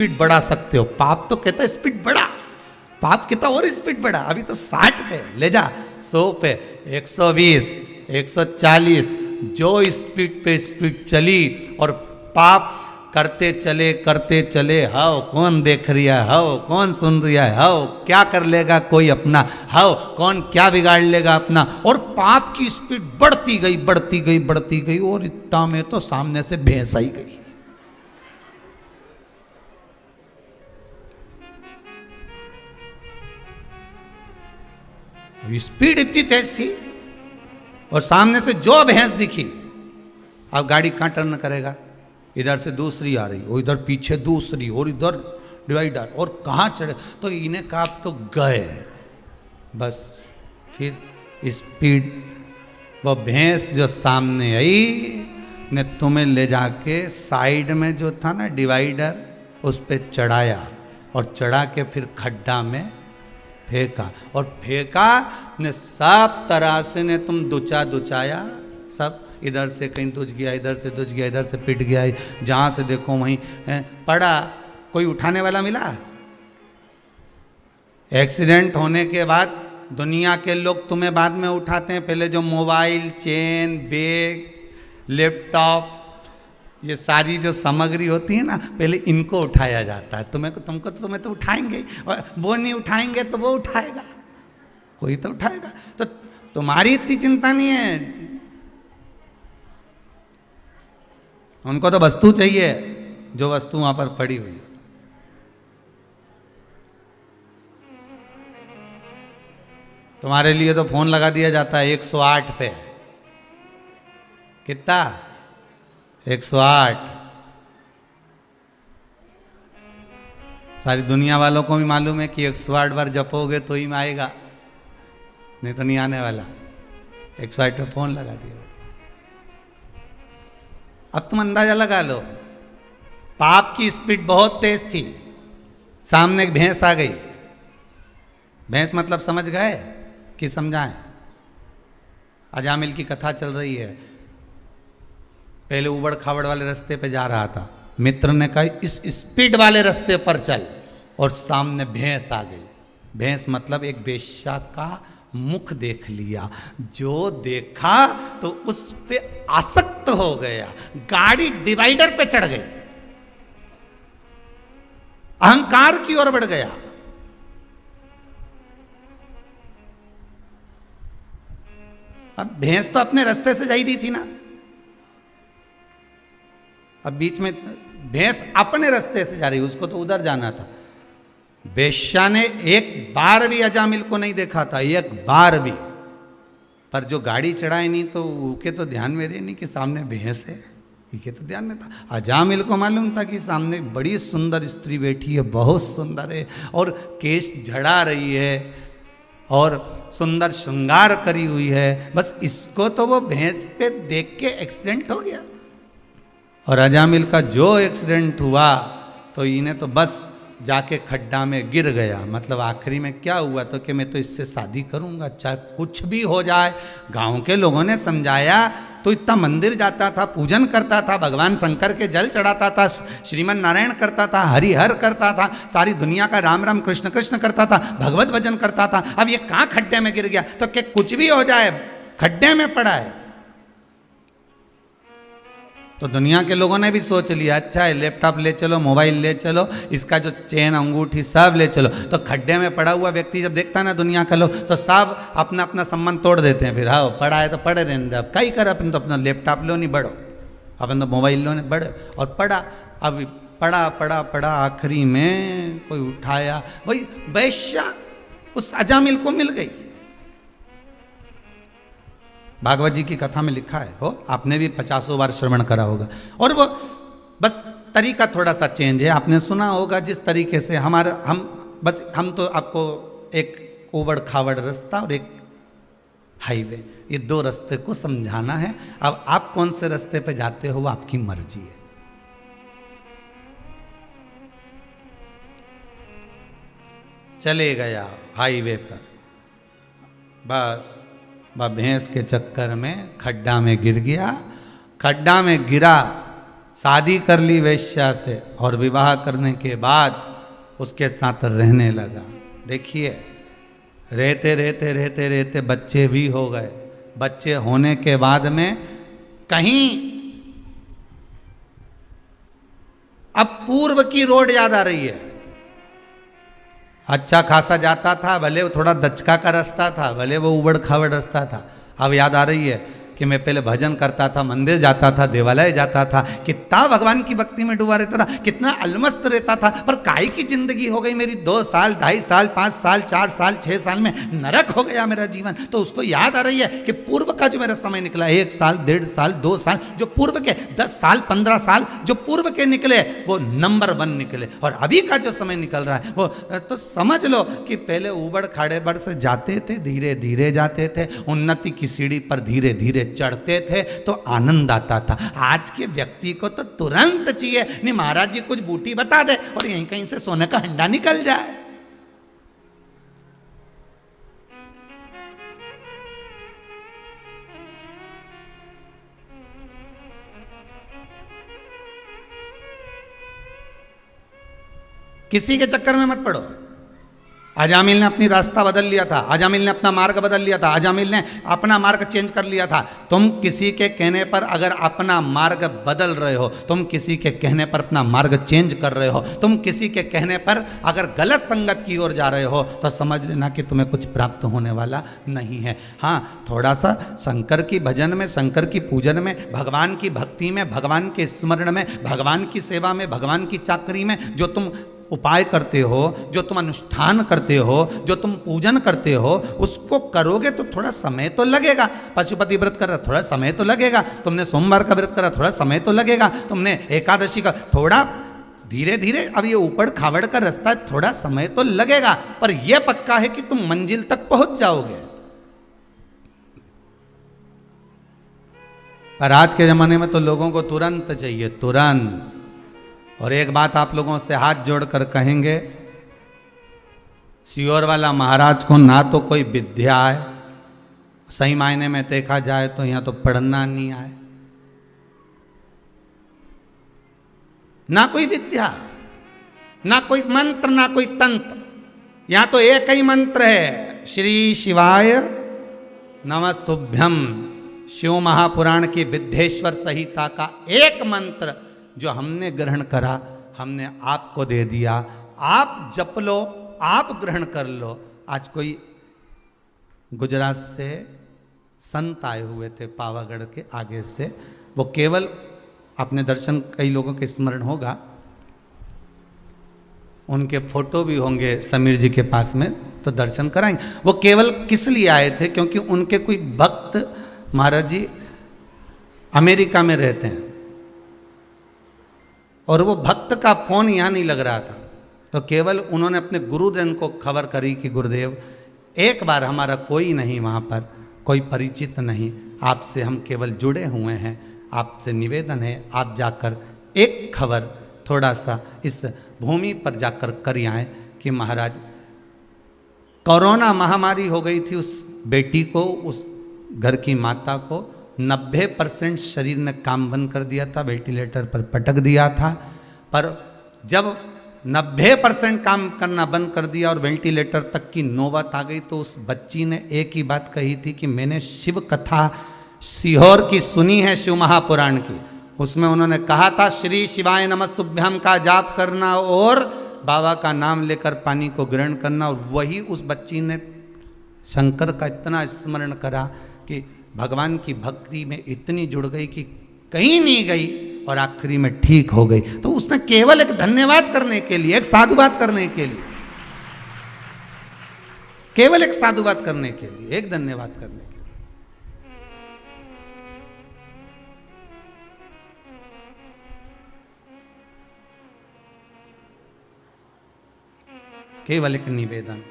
Speed बढ़ा सकते हो। पाप तो कहता है स्पीड बढ़ा, पाप कहता और स्पीड बढ़ा, अभी तो 60 पे ले जा, 100 पे, 120, 140, जो स्पीड पे स्पीड चली और पाप करते चले हाओ कौन देख रहा है, हाओ कौन सुन रहा है, हाओ क्या कर लेगा कोई अपना, हाओ कौन क्या बिगाड़ लेगा अपना। और पाप की स्पीड बढ़ती गई बढ़ती गई बढ़ती गई और इतना में तो सामने से भैंस आई गई। स्पीड इतनी तेज थी और सामने से जो भैंस दिखी, अब गाड़ी कहां टर्न करेगा, इधर से दूसरी आ रही और इधर पीछे दूसरी और इधर डिवाइडर, और कहाँ चढ़े, तो इन्हें कहा तो गए बस। फिर स्पीड वो भैंस जो सामने आई ने तुम्हें ले जाके साइड में जो था ना डिवाइडर, उस पर चढ़ाया और चढ़ा के फिर खड्डा में फेंका, और फेंका ने सब तरह से ने तुम दुचाया, सब इधर से कहीं दुच गया, इधर से दुच गया, इधर से पिट गया, जहाँ से देखो वहीं पड़ा। कोई उठाने वाला मिला? एक्सीडेंट होने के बाद दुनिया के लोग तुम्हें बाद में उठाते हैं, पहले जो मोबाइल, चेन, बैग, लैपटॉप, ये सारी जो सामग्री होती है ना, पहले इनको उठाया जाता है। तुम्हें तो उठाएंगे, और वो नहीं उठाएंगे तो वो उठाएगा, कोई तो उठाएगा। तो तुम्हारी इतनी चिंता नहीं है, उनको तो वस्तु चाहिए, जो वस्तु वहां पर पड़ी हुई है। तुम्हारे लिए तो फोन लगा दिया जाता है 108 पे, कितना 108। सारी दुनिया वालों को भी मालूम है कि 108 बार जपोगे तो ही में आएगा, नहीं तो नहीं आने वाला। 108 पे फोन लगा दिया। अब तुम अंदाजा लगा लो, पाप की स्पीड बहुत तेज थी, सामने एक भैंस आ गई। भैंस मतलब समझ गए कि समझाएं? अजामिल की कथा चल रही है, पहले उबड़ खाबड़ वाले रास्ते पे जा रहा था, मित्र ने कहा इस स्पीड वाले रास्ते पर चल, और सामने भैंस आ गई। भैंस मतलब एक वेश्या का मुख देख लिया, जो देखा तो उस पे आसक्त हो गया, गाड़ी डिवाइडर पे चढ़ गई, अहंकार की ओर बढ़ गया। अब भैंस तो अपने रास्ते से जा ही रही थी ना, अब बीच में भैंस अपने रास्ते से जा रही, उसको तो उधर जाना था। वेश्या ने एक बार भी अजामिल को नहीं देखा था, एक बार भी, पर जो गाड़ी चढ़ाई नहीं तो उनके तो ध्यान में रहे नहीं कि सामने भैंस है, इनके तो ध्यान में था। अजामिल को मालूम था कि सामने बड़ी सुंदर स्त्री बैठी है, बहुत सुंदर है, और केश झड़ा रही है और सुंदर श्रृंगार करी हुई है, बस इसको तो वो भैंस पे देख के एक्सीडेंट हो गया। और अजामिल का जो एक्सीडेंट हुआ तो इन्हें तो बस जाके खड्डा में गिर गया। मतलब आखिरी में क्या हुआ तो कि मैं तो इससे शादी करूंगा, चाहे कुछ भी हो जाए। गांव के लोगों ने समझाया तो इतना मंदिर जाता था, पूजन करता था, भगवान शंकर के जल चढ़ाता था, श्रीमन नारायण करता था, हरिहर करता था, सारी दुनिया का राम राम कृष्ण कृष्ण करता था, भगवत भजन करता था। अब ये कहाँ खड्डे में गिर गया तो कि कुछ भी हो जाए खड्डे में पड़ा है। तो दुनिया के लोगों ने भी सोच लिया, अच्छा है लैपटॉप ले चलो, मोबाइल ले चलो, इसका जो चेन अंगूठी सब ले चलो। तो खड्डे में पड़ा हुआ व्यक्ति जब देखता है ना दुनिया का लोग, तो सब अपना अपना संबंध तोड़ देते हैं। फिर हाँ पड़ा है तो पड़े रहने दे, अब कई कर, अपन तो अपना लैपटॉप लो नहीं बढ़ो, अपन तो मोबाइल लो नहीं बढ़ो, और पड़ा। अब पड़ा पड़ा पड़ा, आखिरी में कोई उठाया, वही वैश्या उस अजामिल को मिल गई। भागवत जी की कथा में लिखा है, हो आपने भी 50 बार श्रवण करा होगा। और वो बस तरीका थोड़ा सा चेंज है, आपने सुना होगा जिस तरीके से हम तो आपको एक उबड़ खाबड़ रास्ता और एक हाईवे, ये दो रास्ते को समझाना है। अब आप कौन से रास्ते पे जाते हो वो आपकी मर्जी है। चले गया हाईवे पर, बस भैंस के चक्कर में खड्डा में गिर गया। खड्डा में गिरा शादी कर ली वेश्या से और विवाह करने के बाद उसके साथ रहने लगा। देखिए, रहते रहते रहते रहते बच्चे भी हो गए। बच्चे होने के बाद में कहीं अब पूर्व की रोड याद आ रही है। अच्छा खासा जाता था, भले वो थोड़ा दचका का रास्ता था, भले वो उबड़ खाबड़ रास्ता था। अब याद आ रही है कि मैं पहले भजन करता था, मंदिर जाता था, देवालय जाता था, कितना भगवान की भक्ति में डूबा रहता था, कितना अलमस्त रहता था। पर काहे की जिंदगी हो गई मेरी 2 साल, 2.5 साल, 5 साल, 4 साल, 6 साल में नरक हो गया मेरा जीवन। तो उसको याद आ रही है कि पूर्व का जो मेरा समय निकला, 1 साल, 1.5 साल, 2 साल, जो पूर्व के 10 साल, 15 साल जो पूर्व के निकले वो नंबर 1 निकले। और अभी का जो समय निकल रहा है वो तो समझ लो कि पहले उबड़ खाड़े बड़ से जाते थे, धीरे धीरे जाते थे, उन्नति की सीढ़ी पर धीरे धीरे चढ़ते थे तो आनंद आता था। आज के व्यक्ति को तो तुरंत चाहिए, नहीं महाराज जी कुछ बूटी बता दे और यहीं कहीं से सोने का हंडा निकल जाए। किसी के चक्कर में मत पड़ो। अजामिल ने अपनी रास्ता बदल लिया था, अजामिल ने अपना मार्ग बदल लिया था, अजामिल ने अपना मार्ग चेंज कर लिया था। तुम किसी के कहने पर अगर अपना मार्ग बदल रहे हो, तुम किसी के कहने पर अपना मार्ग चेंज कर रहे हो, तुम किसी के कहने पर अगर गलत संगत की ओर जा रहे हो तो समझ लेना कि तुम्हें कुछ प्राप्त होने वाला नहीं है। हाँ, थोड़ा सा शंकर की भजन में, शंकर की पूजन में, भगवान की भक्ति में, भगवान के स्मरण में, भगवान की सेवा में, भगवान की चाकरी में जो तुम उपाय करते हो, जो तुम अनुष्ठान करते हो, जो तुम पूजन करते हो, उसको करोगे तो थोड़ा समय तो लगेगा। पशुपति व्रत कर रहा, थोड़ा समय तो लगेगा। तुमने सोमवार का व्रत करा, थोड़ा समय तो लगेगा। तुमने एकादशी का, थोड़ा धीरे धीरे, अब ये ऊपड़ खावड़ का रास्ता, थोड़ा समय तो लगेगा। पर यह पक्का है कि तुम मंजिल तक पहुंच जाओगे। पर आज के जमाने में तो लोगों को तुरंत चाहिए, तुरंत। और एक बात आप लोगों से हाथ जोड़कर कहेंगे, सियोर वाला महाराज को ना तो कोई विद्या है, सही मायने में देखा जाए तो यहाँ तो पढ़ना नहीं आए, ना कोई विद्या, ना कोई मंत्र, ना कोई तंत्र। यहाँ तो एक ही मंत्र है, श्री शिवाय नमस्तुभ्यम। शिव महापुराण की विद्येश्वर संहिता का एक मंत्र जो हमने ग्रहण करा, हमने आपको दे दिया। आप जप लो, आप ग्रहण कर लो। आज कोई गुजरात से संत आए हुए थे पावागढ़ के आगे से, वो केवल अपने दर्शन, कई लोगों के स्मरण होगा, उनके फोटो भी होंगे समीर जी के पास में, तो दर्शन कराएंगे। वो केवल किस लिए आए थे? क्योंकि उनके कोई भक्त महाराज जी अमेरिका में रहते हैं और वो भक्त का फोन यहाँ नहीं लग रहा था, तो केवल उन्होंने अपने गुरुदेव को खबर करी कि गुरुदेव एक बार, हमारा कोई नहीं वहाँ पर, कोई परिचित नहीं, आपसे हम केवल जुड़े हुए हैं, आपसे निवेदन है आप जाकर एक खबर थोड़ा सा इस भूमि पर जाकर कर आएँ कि महाराज कोरोना महामारी हो गई थी उस बेटी को, उस घर की माता को, 90% शरीर ने काम बंद कर दिया था, वेंटिलेटर पर पटक दिया था। पर जब 90% काम करना बंद कर दिया और वेंटिलेटर तक की नौबत आ गई, तो उस बच्ची ने एक ही बात कही थी कि मैंने शिव कथा सीहोर की सुनी है, शिव महापुराण की। उसमें उन्होंने कहा था श्री शिवाय नमस्तुभ्यम का जाप करना और बाबा का नाम लेकर पानी को ग्रहण करना। और वही उस बच्ची ने शंकर का इतना स्मरण करा कि भगवान की भक्ति में इतनी जुड़ गई कि कहीं नहीं गई और आखिरी में ठीक हो गई। तो उसने केवल एक धन्यवाद करने के लिए, एक साधुवाद करने के लिए, केवल एक साधुवाद करने के लिए, एक धन्यवाद करने के लिए, केवल एक निवेदन।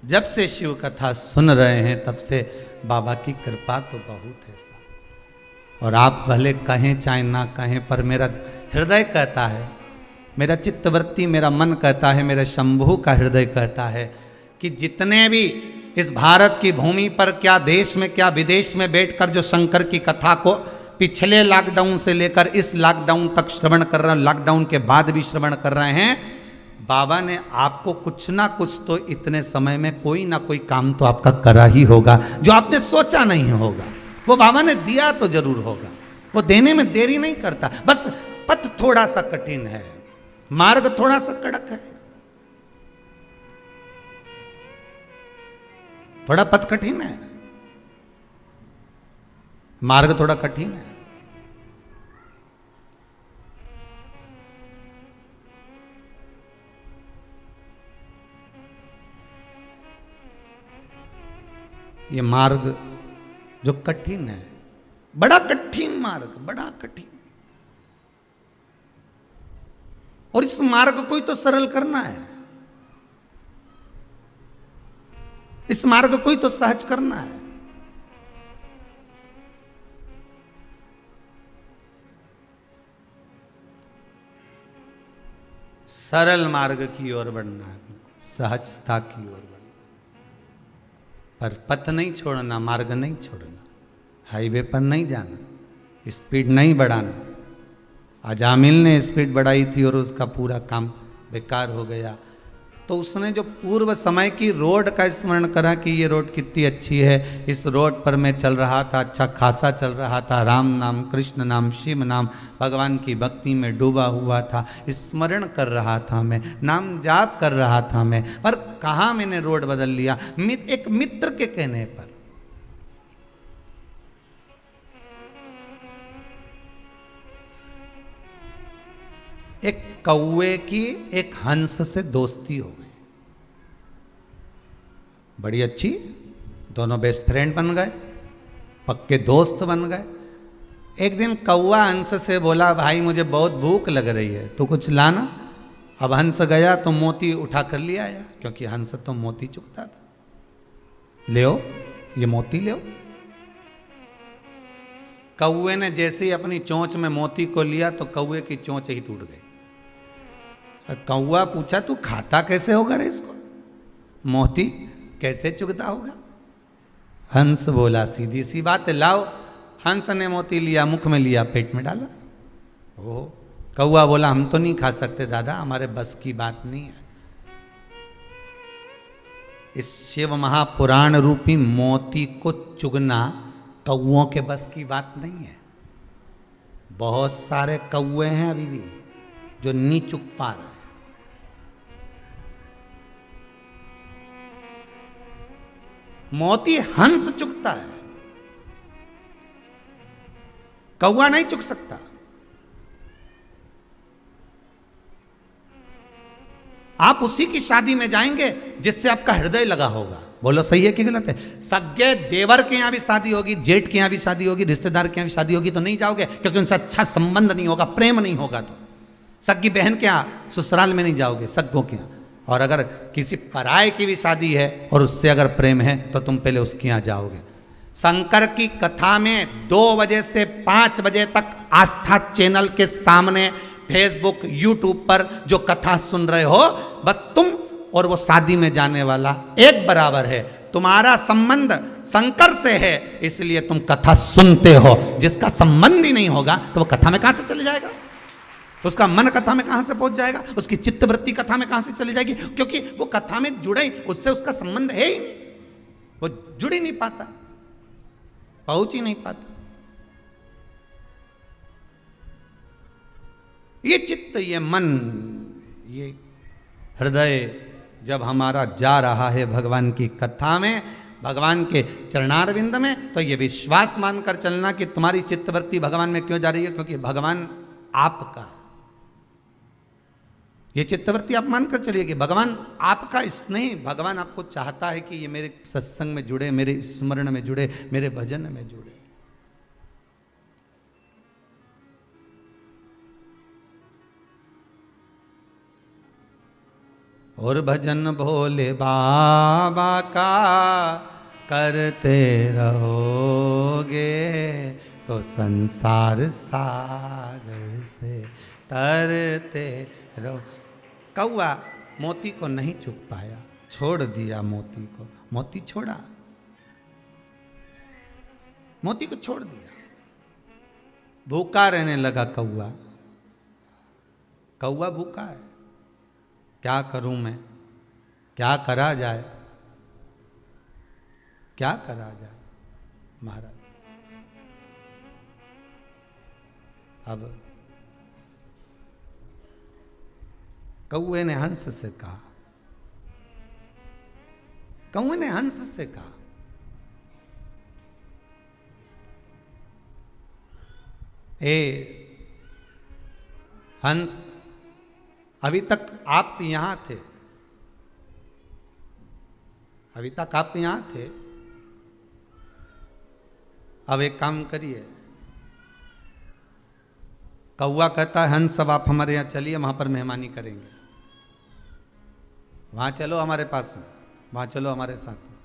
जब से शिव कथा सुन रहे हैं तब से बाबा की कृपा तो बहुत है साहब। और आप भले कहें चाहे ना कहें, पर मेरा हृदय कहता है, मेरा चित्तवृत्ति, मेरा मन कहता है, मेरे शंभू का हृदय कहता है कि जितने भी इस भारत की भूमि पर, क्या देश में क्या विदेश में बैठकर जो शंकर की कथा को पिछले लॉकडाउन से लेकर इस लॉकडाउन तक श्रवण कर रहे हैं, लॉकडाउन के बाद भी श्रवण कर रहे हैं, बाबा ने आपको कुछ ना कुछ तो इतने समय में कोई ना कोई काम तो आपका करा ही होगा जो आपने सोचा नहीं होगा। वो बाबा ने दिया तो जरूर होगा, वो देने में देरी नहीं करता। बस पथ थोड़ा सा कठिन है, मार्ग थोड़ा सा कड़क है, थोड़ा पथ कठिन है, मार्ग थोड़ा कठिन है। ये मार्ग जो कठिन है, बड़ा कठिन मार्ग, बड़ा कठिन, और इस मार्ग को ही तो सरल करना है, इस मार्ग को ही तो सहज करना है। सरल मार्ग की ओर बढ़ना है, सहजता की ओर बढ़ना, पर पथ नहीं छोड़ना, मार्ग नहीं छोड़ना, हाईवे पर नहीं जाना, स्पीड नहीं बढ़ाना। अजामिल ने स्पीड बढ़ाई थी और उसका पूरा काम बेकार हो गया। तो उसने जो पूर्व समय की रोड का स्मरण करा कि ये रोड कितनी अच्छी है, इस रोड पर मैं चल रहा था, अच्छा खासा चल रहा था, राम नाम, कृष्ण नाम, शिव नाम, भगवान की भक्ति में डूबा हुआ था, स्मरण कर रहा था मैं, नाम जाप कर रहा था मैं, पर कहाँ मैंने रोड बदल लिया, एक मित्र के कहने पर। एक कौवे की एक हंस से दोस्ती हो गई, बड़ी अच्छी, दोनों बेस्ट फ्रेंड बन गए, पक्के दोस्त बन गए। एक दिन कौवा हंस से बोला, भाई मुझे बहुत भूख लग रही है, तो कुछ लाना। अब हंस गया तो मोती उठा कर ले आया, क्योंकि हंस तो मोती चुगता था। ले ये मोती ले। कौवे ने जैसे ही अपनी चोंच में मोती को लिया तो कौवे की चोंच ही टूट गई। कौवा पूछा, तू खाता कैसे होगा रे इसको, मोती कैसे चुगता होगा? हंस बोला, सीधी सी बात है, लाओ। हंस ने मोती लिया, मुख में लिया, पेट में डाला। ओह, कौवा बोला, हम तो नहीं खा सकते दादा, हमारे बस की बात नहीं है। इस शिव महापुराण रूपी मोती को चुगना कौओं के बस की बात नहीं है। बहुत सारे कौवे हैं अभी भी जो नहीं चुग पा रहे। मोती हंस चुगता है, कौवा नहीं चुग सकता। आप उसी की शादी में जाएंगे जिससे आपका हृदय लगा होगा। बोलो सही है कि गलत है? सगे देवर के यहां भी शादी होगी, जेठ के यहां भी शादी होगी, रिश्तेदार के यहां भी शादी होगी तो नहीं जाओगे, क्योंकि उनसे अच्छा संबंध नहीं होगा, प्रेम नहीं होगा। तो सगी बहन के यहां ससुराल में नहीं जाओगे, सग्गों के यहां। और अगर किसी पराये की भी शादी है और उससे अगर प्रेम है तो तुम पहले उसके यहां जाओगे। शंकर की कथा में 2 बजे से 5 बजे तक आस्था चैनल के सामने फेसबुक, यूट्यूब पर जो कथा सुन रहे हो, बस तुम और वो शादी में जाने वाला एक बराबर है। तुम्हारा संबंध शंकर से है, इसलिए तुम कथा सुनते हो। जिसका संबंध ही नहीं होगा तो वो कथा में कहां से चले जाएगा? उसका मन कथा में कहां से पहुंच जाएगा? उसकी चित्तवृत्ति कथा में कहां से चली जाएगी? क्योंकि वो कथा में जुड़े, उससे उसका संबंध है ही नहीं, वो जुड़ ही नहीं पाता, पहुंच ही नहीं पाता। ये चित्त, ये मन, ये हृदय जब हमारा जा रहा है भगवान की कथा में, भगवान के चरणारविंद में, तो ये विश्वास मानकर चलना कि तुम्हारी चित्तवृत्ति भगवान में क्यों जा रही है, क्योंकि भगवान आपका। ये चित्तवृत्ति आप मानकर चलिए कि भगवान आपका स्नेह, भगवान आपको चाहता है कि ये मेरे सत्संग में जुड़े, मेरे स्मरण में जुड़े, मेरे भजन में जुड़े। और भजन भोले बाबा का करते रहोगे तो संसार सागर से तरते रहो। कौआ मोती को नहीं चुग पाया, छोड़ दिया मोती को। मोती छोड़ा, मोती को छोड़ दिया। भूखा रहने लगा कौआ। कौआ भूखा है, क्या करूं मैं, क्या करा जाए, क्या करा जाए महाराज। अब कौए ने हंस से कहा, कौए ने हंस से कहा, ए हंस, अभी तक आप यहां थे, अभी तक आप यहां थे, अब एक काम करिए। कौआ कहता है हंस अब आप हमारे यहां चलिए, वहां पर मेहमानी करेंगे, वहां चलो हमारे पास में, वहां चलो हमारे साथ में।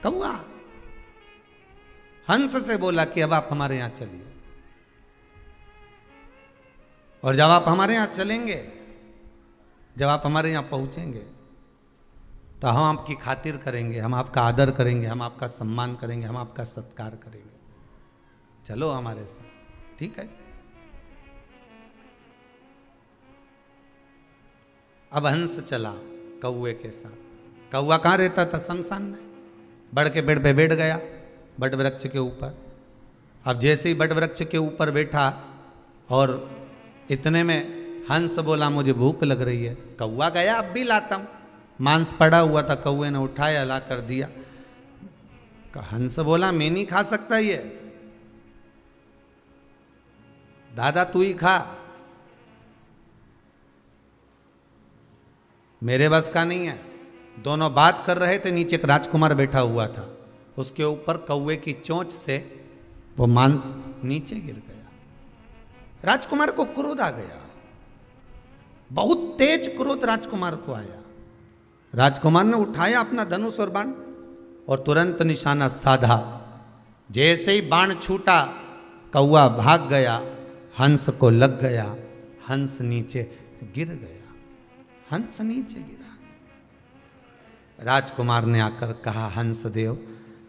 कौआ हंस से बोला कि अब आप हमारे यहां चलिए, और जब आप हमारे यहां चलेंगे, जब आप हमारे यहां पहुंचेंगे, तो हम आपकी खातिर करेंगे, हम आपका आदर करेंगे, हम आपका सम्मान करेंगे, हम आपका सत्कार करेंगे, चलो हमारे साथ, ठीक है। अब हंस चला कौए के साथ। कौआ कहाँ रहता था? शमशान में। बढ़ के पेड़ पे बैठ गया, बट वृक्ष के ऊपर। अब जैसे ही बट वृक्ष के ऊपर बैठा, और इतने में हंस बोला मुझे भूख लग रही है। कौआ गया अब भी लाता हूं, मांस पड़ा हुआ था, कौए ने उठाया, ला कर दिया। हंस बोला मैं नहीं खा सकता ये, दादा तू ही खा, मेरे बस का नहीं है। दोनों बात कर रहे थे, नीचे एक राजकुमार बैठा हुआ था, उसके ऊपर कौए की चोंच से वो मांस नीचे गिर गया। राजकुमार को क्रोध आ गया, बहुत तेज क्रोध राजकुमार को आया। राजकुमार ने उठाया अपना धनुष और बाण और तुरंत निशाना साधा। जैसे ही बाण छूटा, कौआ भाग गया, हंस को लग गया, हंस नीचे गिर गया, हंस नीचे गिरा। राजकुमार ने आकर कहा, हंस देव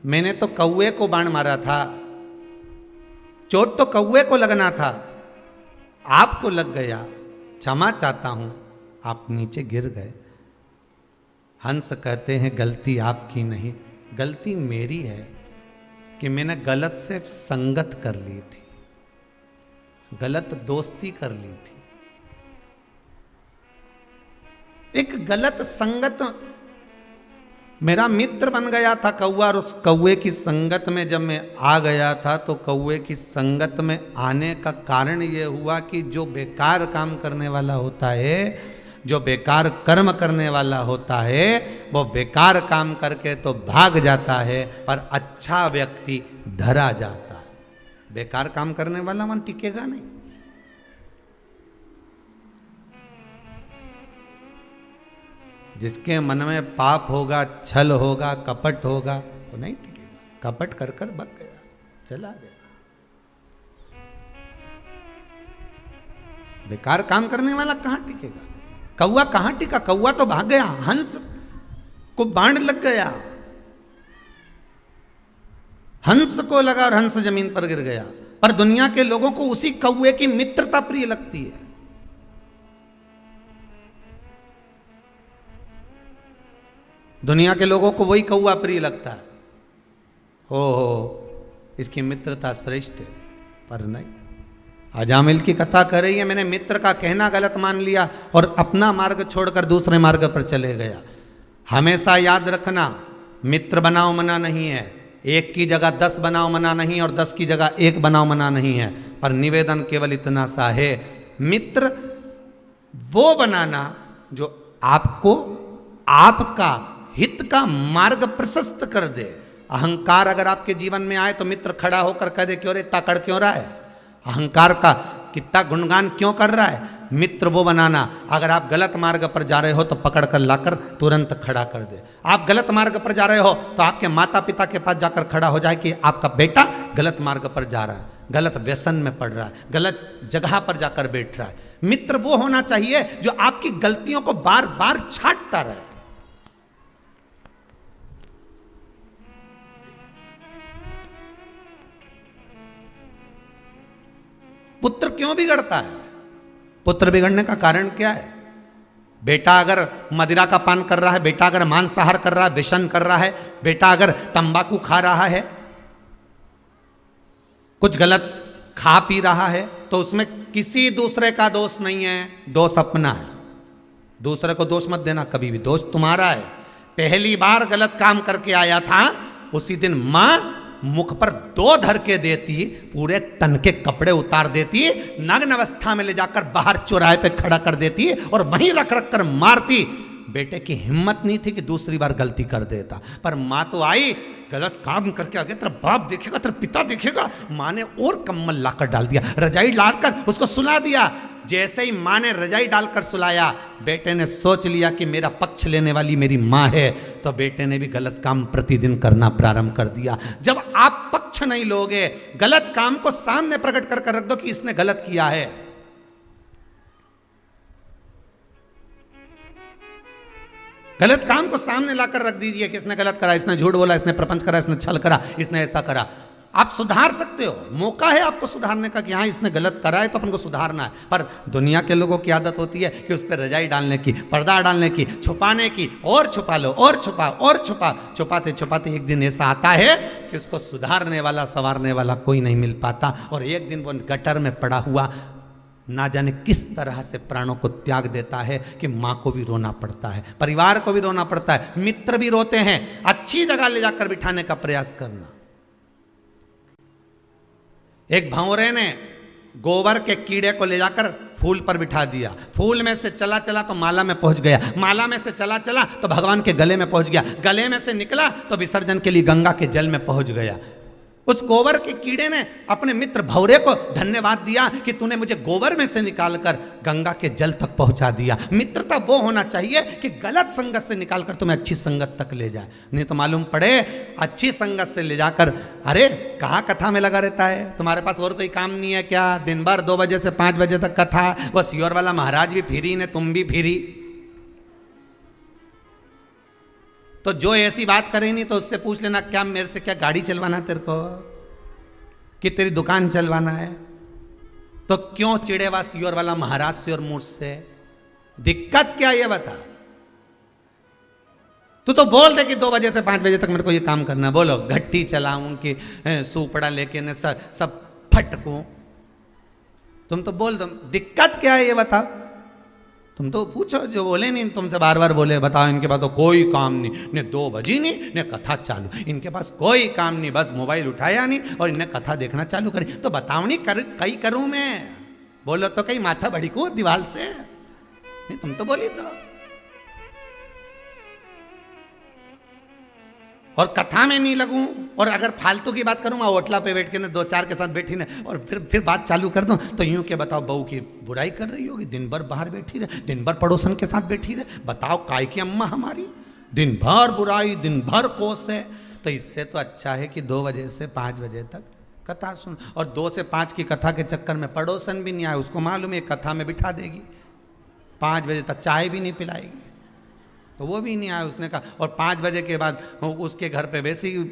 मैंने तो कौए को बाण मारा था, चोट तो कौए को लगना था, आपको लग गया, क्षमा चाहता हूं, आप नीचे गिर गए। हंस कहते हैं गलती आपकी नहीं, गलती मेरी है कि मैंने गलत से संगत कर ली थी, गलत दोस्ती कर ली थी। एक गलत संगत, मेरा मित्र बन गया था कौआ, और उस कौए की संगत में जब मैं आ गया था, तो कौए की संगत में आने का कारण ये हुआ कि जो बेकार काम करने वाला होता है, जो बेकार कर्म करने वाला होता है, वो बेकार काम करके तो भाग जाता है, पर अच्छा व्यक्ति धरा जाता है। बेकार काम करने वाला मन टिकेगा नहीं। जिसके मन में पाप होगा, छल होगा, कपट होगा, वो नहीं टिकेगा। कपट कर कर भाग गया, चला गया। बेकार काम करने वाला कहां टिकेगा? कौआ कहां टिका? कौआ तो भाग गया, हंस को बाण लग गया, हंस को लगा और हंस जमीन पर गिर गया। पर दुनिया के लोगों को उसी कौए की मित्रता प्रिय लगती है। दुनिया के लोगों को वही कौआ प्रिय लगता है, हो इसकी मित्रता श्रेष्ठ है। पर नहीं, अजामिल की कथा कर रही है, मैंने मित्र का कहना गलत मान लिया और अपना मार्ग छोड़कर दूसरे मार्ग पर चले गया। हमेशा याद रखना, मित्र बनाओ मना नहीं है, एक की जगह 10 बनाओ मना नहीं, और 10 की जगह 1 बनाओ मना नहीं है। पर निवेदन केवल इतना सा है, मित्र वो बनाना जो आपको आपका हित का मार्ग प्रशस्त कर दे। अहंकार अगर आपके जीवन में आए तो मित्र खड़ा होकर कह दे क्यों रे इतना कड़ क्यों रहा है, अहंकार का कितना गुणगान क्यों कर रहा है। मित्र वो बनाना, अगर आप गलत मार्ग पर जा रहे हो तो पकड़ कर लाकर तुरंत खड़ा कर दे। आप गलत मार्ग पर जा रहे हो तो आपके माता पिता के पास जाकर खड़ा हो जाए कि आपका बेटा गलत मार्ग पर जा रहा है। गलत व्यसन में पड़ रहा है, गलत जगह पर जाकर बैठ रहा है। मित्र वो होना चाहिए जो आपकी गलतियों को बार बार छांटता रहे। पुत्र क्यों बिगड़ता है? पुत्र बिगड़ने का कारण क्या है? बेटा अगर मदिरा का पान कर रहा है, बेटा अगर मांसाहार कर रहा है, व्यसन कर रहा है, बेटा अगर तंबाकू खा रहा है, कुछ गलत खा पी रहा है, तो उसमें किसी दूसरे का दोष नहीं है, दोष अपना है। दूसरे को दोष मत देना कभी भी, दोष तुम्हारा है। पहली बार गलत काम करके आया था, उसी दिन मां मुख पर 2 धर के देती, पूरे तन के कपड़े उतार देती, नग्न अवस्था में ले जाकर बाहर चौराहे पे खड़ा कर देती और वहीं रख रख कर मारती। बेटे की हिम्मत नहीं थी कि दूसरी बार गलती कर देता, पर मां तो आई, गलत काम करके आ गया, तेरा बाप देखेगा, तेरा पिता देखेगा। मां ने और कम्बल लाकर डाल दिया, रजाई डालकर उसको सुला दिया। जैसे ही मां ने रजाई डालकर सुलाया, बेटे ने सोच लिया कि मेरा पक्ष लेने वाली मेरी मां है, तो बेटे ने भी गलत काम प्रतिदिन करना प्रारंभ कर दिया। जब आप पक्ष नहीं लोगे, गलत काम को सामने प्रकट कर रख दो कि इसने गलत किया है, गलत काम को सामने लाकर रख दीजिए कि इसने गलत करा, इसने झूठ बोला, इसने प्रपंच करा, इसने छल करा, इसने ऐसा करा। आप सुधार सकते हो, मौका है आपको सुधारने का कि हाँ इसने गलत करा है तो अपन को सुधारना है। पर दुनिया के लोगों की आदत होती है कि उस पर रजाई डालने की, पर्दा डालने की, छुपाने की, और छुपा लो, और छुपा, और छुपा। छुपाते छुपाते एक दिन ऐसा आता है कि उसको सुधारने वाला, संवारने वाला कोई नहीं मिल पाता, और एक दिन वो गटर में पड़ा हुआ ना जाने किस तरह से प्राणों को त्याग देता है कि माँ को भी रोना पड़ता है, परिवार को भी रोना पड़ता है, मित्र भी रोते हैं। अच्छी जगह ले जाकर बिठाने का प्रयास करना। एक भंवरे ने गोबर के कीड़े को ले जाकर फूल पर बिठा दिया, फूल में से चला चला तो माला में पहुंच गया, माला में से चला चला तो भगवान के गले में पहुंच गया, गले में से निकला तो विसर्जन के लिए गंगा के जल में पहुंच गया। उस गोबर के कीड़े ने अपने मित्र भंवरे को धन्यवाद दिया कि तूने मुझे गोबर में से निकालकर गंगा के जल तक पहुंचा दिया। मित्रता वो होना चाहिए कि गलत संगत से निकालकर तुम्हें अच्छी संगत तक ले जाए। नहीं तो मालूम पड़े अच्छी संगत से ले जाकर, अरे कहाँ कथा में लगा रहता है, तुम्हारे पास और कोई काम नहीं है क्या? दिन भर 2 बजे से 5 बजे तक कथा, वो सियोर वाला महाराज भी फ्री ने, तुम भी फ्री। तो जो ऐसी बात करे नहीं तो उससे पूछ लेना, क्या मेरे से क्या गाड़ी चलवाना तेरे को, कि तेरी दुकान चलवाना है? तो क्यों चिड़ेवा सियोर वाला महाराज से और मुझसे? दिक्कत क्या ये बता। तू तो बोल दे कि 2 बजे से 5 बजे तक मेरे को ये काम करना, बोलो घट्टी चलाऊं कि सूपड़ा लेके न सब फटकूं, तुम तो बोल दो। दिक्कत क्या है ये बता। तुम तो पूछो, जो बोले नहीं तुमसे बार बार बोले, बताओ इनके पास तो कोई काम नहीं, ने 2 बजी नहीं ने कथा चालू, इनके पास कोई काम नहीं, बस मोबाइल उठाया नहीं और इन्हें कथा देखना चालू करी। तो बताओ नहीं कई करूं मैं? बोलो तो कहीं माथा बड़ी को दीवार से, नहीं तुम तो बोली तो। और कथा में नहीं लगूं, और अगर फालतू की बात करूं, होटला पे बैठ के ना 2-4 के साथ बैठी ना और फिर बात चालू कर दूं, तो यूं के बताओ बहू की बुराई कर रही होगी, दिन भर बाहर बैठी रहे, दिन भर पड़ोसन के साथ बैठी रहे, बताओ काय की अम्मा हमारी, दिन भर बुराई, दिन भर कोस है। तो इससे तो अच्छा है कि 2 बजे से 5 बजे तक कथा सुन, और 2 से 5 की कथा के चक्कर में पड़ोसन भी नहीं आए, उसको मालूम है कथा में बिठा देगी, 5 बजे तक चाय भी नहीं पिलाएगी, तो वो भी नहीं आया। उसने कहा, और 5 बजे के बाद उसके घर पे वैसे ही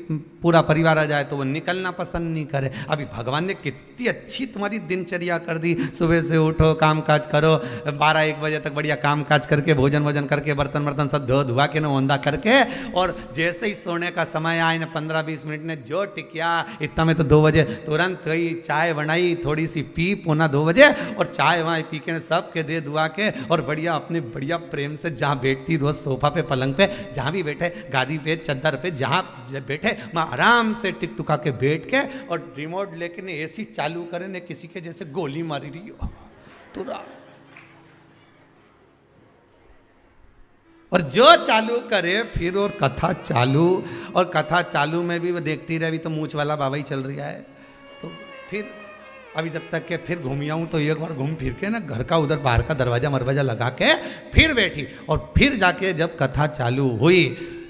पूरा परिवार आ जाए तो वो निकलना पसंद नहीं करे। अभी भगवान ने कितनी अच्छी तुम्हारी दिनचर्या कर दी, सुबह से उठो, काम काज करो, 12-1 बजे तक बढ़िया काम काज करके, भोजन करके, बर्तन सब धो धुआ के न ओंधा करके, और जैसे ही सोने का समय आए ना 15-20 मिनट ने जो टिकिया, इतना में तो 2 बजे तुरंत गई, चाय बनाई, थोड़ी सी पी, पौना 2 बजे, और चाय वहाँ पी के सबके दे दुआ के, और बढ़िया अपने बढ़िया प्रेम से जहाँ बैठती रोज सोफा पे, पलंग पे, जहां भी बैठे, गादी पे, चद्दर पे, जहां बैठे, मैं आराम से टिक टुका के बैठ के, और रिमोट लेके ने एसी चालू करे ने किसी के जैसे गोली मारी रही हो तुरा। और जो चालू करे फिर, और कथा चालू, और कथा चालू में भी वो देखती रहे, अभी तो मूछ वाला बाबा ही चल रहा है, तो फिर अभी जब तक के फिर घूम आऊँ, तो एक बार घूम फिर के ना घर का उधर बाहर का दरवाजा मरवाजा लगा के फिर बैठी, और फिर जाके जब कथा चालू हुई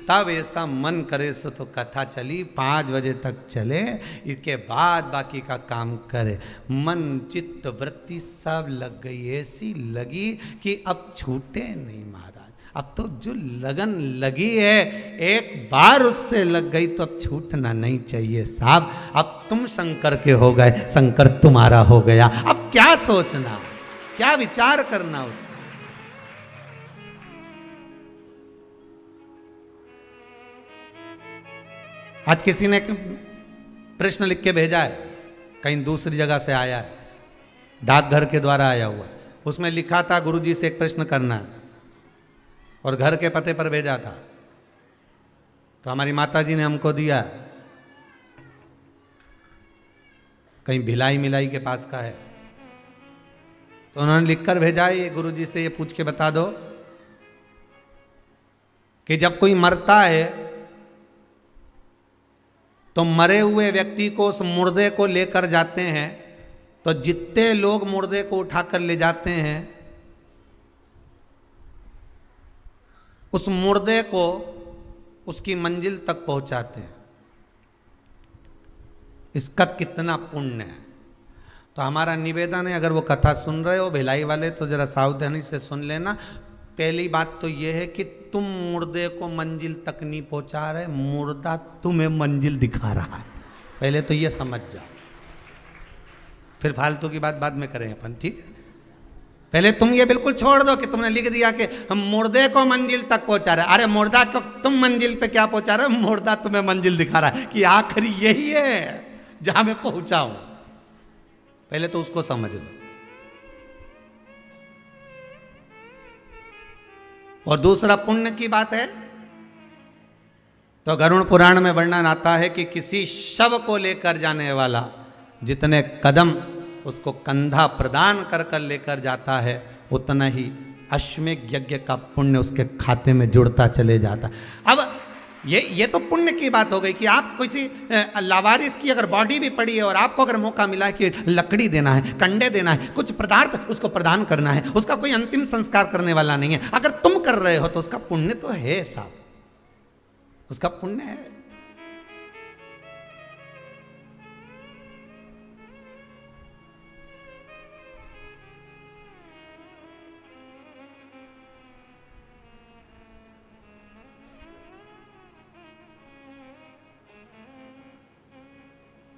तब ऐसा मन करे सो तो कथा चली 5 बजे तक चले, इसके बाद बाकी का काम करे। मन चित्त वृत्ति सब लग गई, ऐसी लगी कि अब छूटे नहीं महाराज। अब तो जो लगन लगी है, एक बार उससे लग गई तो अब छूटना नहीं चाहिए साहब। अब तुम शंकर के हो गए, शंकर तुम्हारा हो गया, अब क्या सोचना, क्या विचार करना उसमें। आज किसी ने प्रश्न लिख के भेजा है, कहीं दूसरी जगह से आया है, डाकघर के द्वारा आया हुआ। उसमें लिखा था गुरुजी से एक प्रश्न करना है, और घर के पते पर भेजा था। तो हमारी माता जी ने हमको दिया, कहीं भिलाई मिलाई के पास का है। तो उन्होंने लिखकर भेजा है, ये गुरुजी से ये पूछ के बता दो कि जब कोई मरता है तो मरे हुए व्यक्ति को, उस मुर्दे को लेकर जाते हैं, तो जितने लोग मुर्दे को उठाकर ले जाते हैं, उस मुर्दे को उसकी मंजिल तक पहुंचाते हैं। इसका कितना पुण्य है। तो हमारा निवेदन है, अगर वो कथा सुन रहे हो भिलाई वाले, तो जरा सावधानी से सुन लेना। पहली बात तो ये है कि तुम मुर्दे को मंजिल तक नहीं पहुंचा रहे, मुर्दा तुम्हें मंजिल दिखा रहा है। पहले तो ये समझ जाओ, फिर फालतू की बात बाद में करें अपन, ठीक है। पहले तुम ये बिल्कुल छोड़ दो कि तुमने लिख दिया कि हम मुर्दे को मंजिल तक पहुंचा रहे। अरे मुर्दा को तुम मंजिल पे क्या पहुंचा रहे हो, मुर्दा तुम्हें मंजिल दिखा रहा है कि आखिरी यही है जहां मैं पहुंचा हूं। पहले तो उसको समझ लो। और दूसरा पुण्य की बात है, तो गरुड़ पुराण में वर्णन आता है कि किसी शव को लेकर जाने वाला जितने कदम उसको कंधा प्रदान कर कर लेकर जाता है, उतना ही अश्वमेध यज्ञ का पुण्य उसके खाते में जुड़ता चले जाता। अब ये तो पुण्य की बात हो गई कि आप किसी लावारिस की अगर बॉडी भी पड़ी है और आपको अगर मौका मिला है कि लकड़ी देना है, कंडे देना है, कुछ पदार्थ उसको प्रदान करना है, उसका कोई अंतिम संस्कार करने वाला नहीं है, अगर तुम कर रहे हो तो उसका पुण्य तो है साहब, उसका पुण्य है।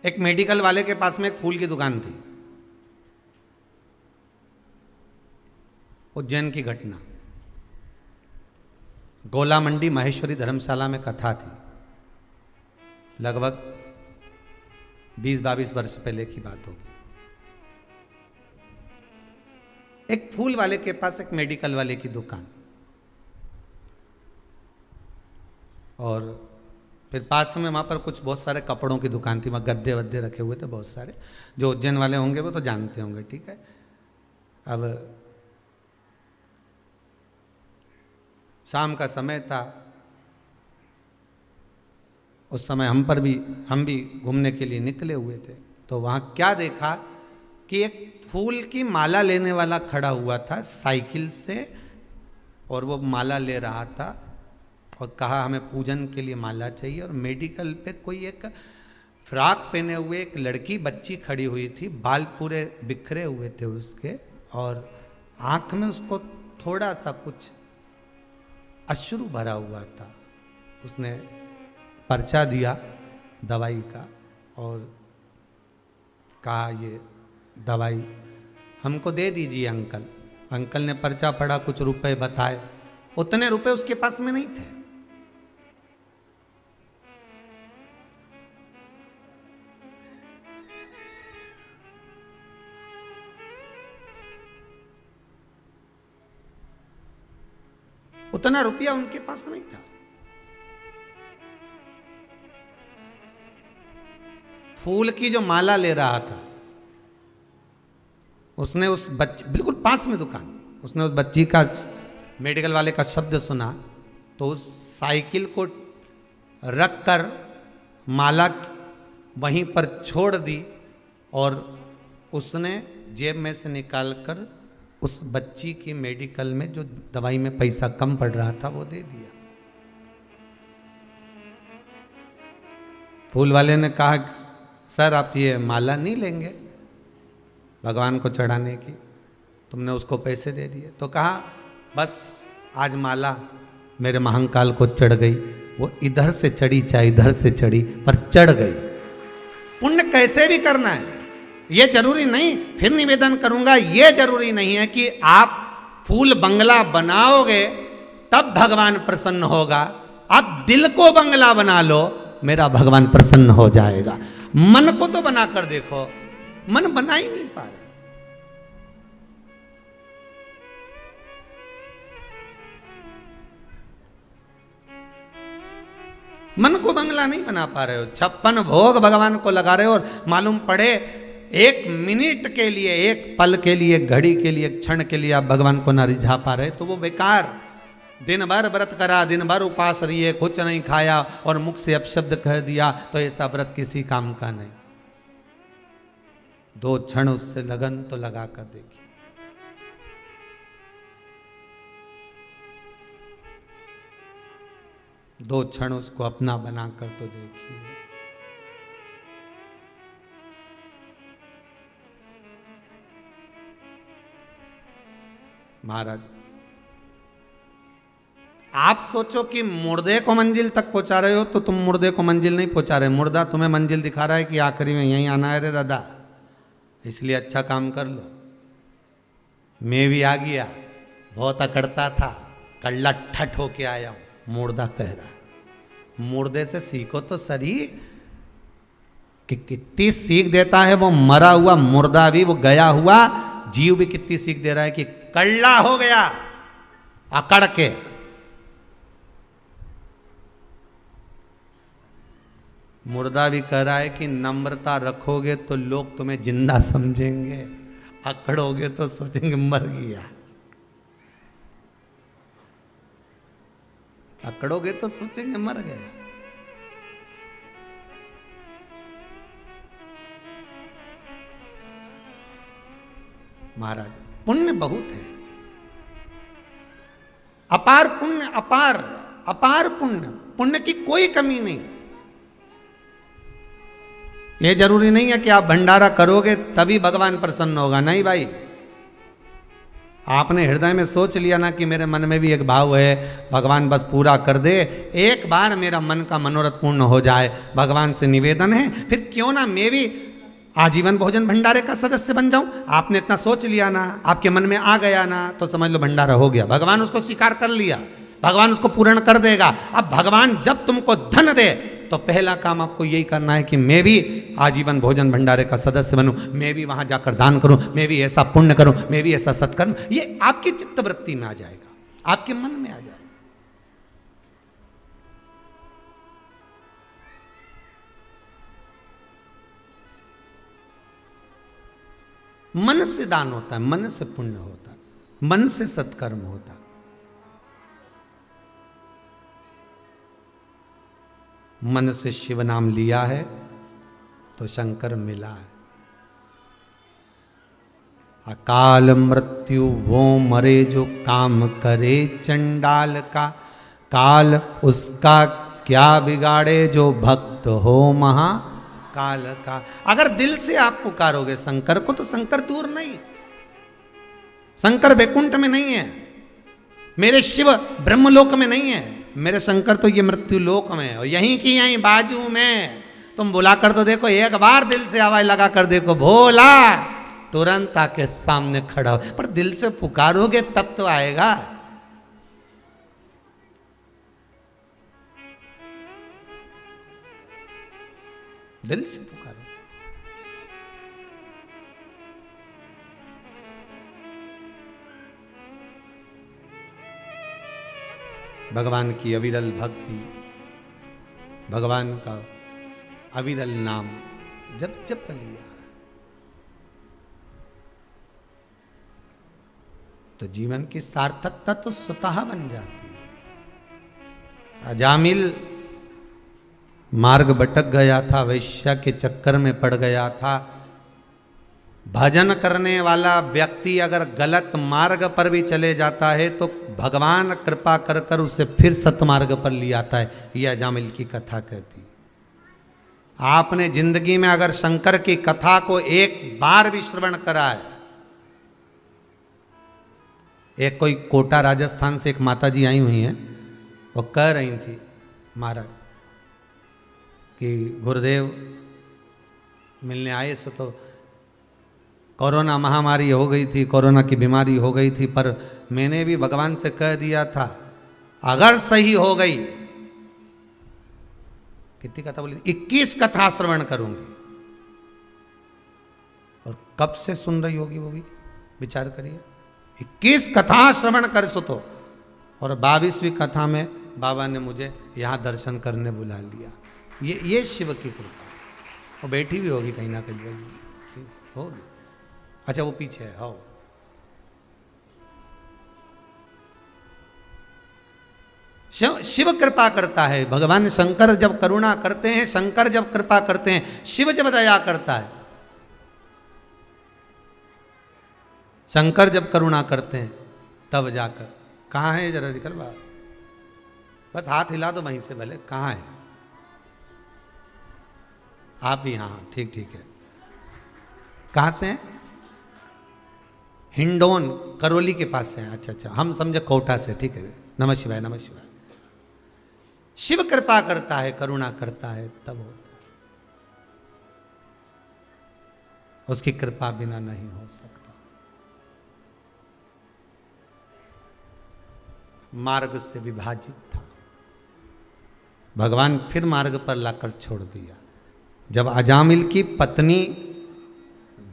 एक मेडिकल वाले के पास में एक फूल की दुकान थी। उज्जैन की घटना, गोला मंडी महेश्वरी धर्मशाला में कथा थी, लगभग 20-22 वर्ष पहले की बात होगी। एक फूल वाले के पास एक मेडिकल वाले की दुकान, और फिर पास में वहाँ पर कुछ बहुत सारे कपड़ों की दुकान थी, वहाँ गद्दे वद्दे रखे हुए थे बहुत सारे। जो उज्जैन वाले होंगे वो तो जानते होंगे, ठीक है। अब शाम का समय था, उस समय हम भी घूमने के लिए निकले हुए थे। तो वहाँ क्या देखा कि एक फूल की माला लेने वाला खड़ा हुआ था साइकिल से, और वो माला ले रहा था और कहा हमें पूजन के लिए माला चाहिए। और मेडिकल पे कोई एक फ्रॉक पहने हुए एक लड़की बच्ची खड़ी हुई थी, बाल पूरे बिखरे हुए थे उसके, और आंख में उसको थोड़ा सा कुछ अश्रु भरा हुआ था। उसने पर्चा दिया दवाई का और कहा ये दवाई हमको दे दीजिए अंकल। अंकल ने पर्चा पढ़ा, कुछ रुपए बताए, उतने रुपए उसके पास में नहीं थे। उतना रुपया उनके पास नहीं था। फूल की जो माला ले रहा था, उसने उस बच्ची, बिल्कुल पास में दुकान, उसने उस बच्ची का, मेडिकल वाले का शब्द सुना, तो उस साइकिल को रख कर माला वहीं पर छोड़ दी और उसने जेब में से निकाल कर उस बच्ची की मेडिकल में जो दवाई में पैसा कम पड़ रहा था वो दे दिया। फूल वाले ने कहा सर आप ये माला नहीं लेंगे भगवान को चढ़ाने की, तुमने उसको पैसे दे दिए। तो कहा बस आज माला मेरे महंकाल को चढ़ गई, वो इधर से चढ़ी चाहे इधर से चढ़ी पर चढ़ गई। पुण्य कैसे भी करना है, ये जरूरी नहीं, फिर निवेदन करूंगा, ये जरूरी नहीं है कि आप फूल बंगला बनाओगे तब भगवान प्रसन्न होगा। आप दिल को बंगला बना लो, मेरा भगवान प्रसन्न हो जाएगा। मन को तो बना कर देखो, मन बना ही नहीं पा रहे। मन को बंगला नहीं बना पा रहे हो, 56 भोग भगवान को लगा रहे हो और मालूम पड़े 1 मिनट के लिए, 1 पल के लिए, 1 घड़ी के लिए, 1 क्षण के लिए आप भगवान को ना रिझा पा रहे तो वो बेकार। दिन भर व्रत करा, दिन भर उपास रहिए, कुछ नहीं खाया और मुख से अपशब्द कह दिया तो ऐसा व्रत किसी काम का नहीं। 2 क्षण उससे लगन तो लगा कर देखिए। दो क्षण उसको अपना बनाकर तो देखिए। महाराज आप सोचो कि मुर्दे को मंजिल तक पहुंचा रहे हो तो तुम मुर्दे को मंजिल नहीं पहुंचा रहे, मुर्दा तुम्हें मंजिल दिखा रहा है कि आखिरी में यहीं आना है रे दादा, इसलिए अच्छा काम कर लो। मैं भी आ गया, बहुत अकड़ता था, कल्ला ठट होके आया हूं। मुर्दा कह रहा, मुर्दे से सीखो तो सही कि कितनी सीख देता है वो मरा हुआ मुर्दा भी, वो गया हुआ जीव भी कितनी सीख दे रहा है कि कल्ला हो गया अकड़ के। मुर्दा भी कह रहा है कि नम्रता रखोगे तो लोग तुम्हें जिंदा समझेंगे, अकड़ोगे तो सोचेंगे मर गया। अकड़ोगे तो सोचेंगे मर गया। महाराज पुण्य बहुत है, अपार पुण्य, अपार अपार पुण्य, पुण्य की कोई कमी नहीं। यह जरूरी नहीं है कि आप भंडारा करोगे तभी भगवान प्रसन्न होगा, नहीं भाई। आपने हृदय में सोच लिया ना कि मेरे मन में भी एक भाव है, भगवान बस पूरा कर दे, एक बार मेरा मन का मनोरथ पूर्ण हो जाए, भगवान से निवेदन है, फिर क्यों ना मैं भी आजीवन भोजन भंडारे का सदस्य बन जाऊं। आपने इतना सोच लिया ना, आपके मन में आ गया ना, तो समझ लो भंडारा हो गया, भगवान उसको स्वीकार कर लिया, भगवान उसको पूर्ण कर देगा। अब भगवान जब तुमको धन दे तो पहला काम आपको यही करना है कि मैं भी आजीवन भोजन भंडारे का सदस्य बनूं, मैं भी वहां जाकर दान करूं, मैं भी ऐसा पुण्य करूं, मैं भी ऐसा सत्कर्म। ये आपकी चित्तवृत्ति में आ जाएगा, आपके मन में आ जाएगा। मन से दान होता है, मन से पुण्य होता है, मन से सत्कर्म होता है। मन से शिव नाम लिया है तो शंकर मिला है। अकाल मृत्यु वो मरे जो काम करे चंडाल का, काल उसका क्या बिगाड़े जो भक्त हो महाकाल का। अगर दिल से आप पुकारोगे शंकर को तो शंकर दूर नहीं, शंकर वैकुंठ में नहीं है, मेरे शिव ब्रह्मलोक में नहीं है, मेरे शंकर तो ये मृत्यु लोक में है, और यहीं की यहीं बाजू में। तुम बुला कर तो देखो, एक बार दिल से आवाज लगा कर देखो, भोला, तुरंत आके सामने खड़ा हो। पर दिल से पुकारोगे तब तो आएगा। दिल से पुकारो। भगवान की अविरल भक्ति, भगवान का अविरल नाम जब जप लिया तो जीवन की सार्थकता तो स्वतः बन जाती है। अजामिल मार्ग भटक गया था, वैश्या के चक्कर में पड़ गया था। भजन करने वाला व्यक्ति अगर गलत मार्ग पर भी चले जाता है तो भगवान कृपा कर कर उसे फिर सतमार्ग पर ले आता है। यह अजामिल की कथा कहती। आपने जिंदगी में अगर शंकर की कथा को एक बार भी श्रवण करा है। एक कोई कोटा राजस्थान से एक माता जी आई हुई हैं, वो कह रही थी महाराज कि गुरुदेव मिलने आए सो तो कोरोना महामारी हो गई थी, कोरोना की बीमारी हो गई थी, पर मैंने भी भगवान से कह दिया था अगर सही हो गई, कितनी कथा बोली, 21 कथा श्रवण करूंगी। और कब से सुन रही होगी वो भी विचार करिए। 21 कथा श्रवण कर सो तो, और 22वीं कथा में बाबा ने मुझे यहां दर्शन करने बुला लिया। ये शिव की कृपा। वो बैठी भी होगी कहीं ना कहीं होगी। अच्छा वो पीछे है। हो शिव कृपा करता है। भगवान शंकर जब करुणा करते हैं, शंकर जब कृपा करते हैं, शिव जब दया करता है, शंकर जब करुणा करते हैं तब जाकर। कहाँ है जरा निकल बाहर, बस हाथ हिला दो वहीं से भले। कहाँ है आप ही? हाँ ठीक ठीक है। कहाँ से हैं? हिंडोन करौली के पास से हैं। अच्छा अच्छा, हम समझे कोटा से। ठीक है, नमः शिवाय नमः शिवाय। शिव कृपा करता है, करुणा करता है तब होता है। उसकी कृपा बिना नहीं हो सकता। मार्ग से विभाजित था, भगवान फिर मार्ग पर लाकर छोड़ दिया। जब अजामिल की पत्नी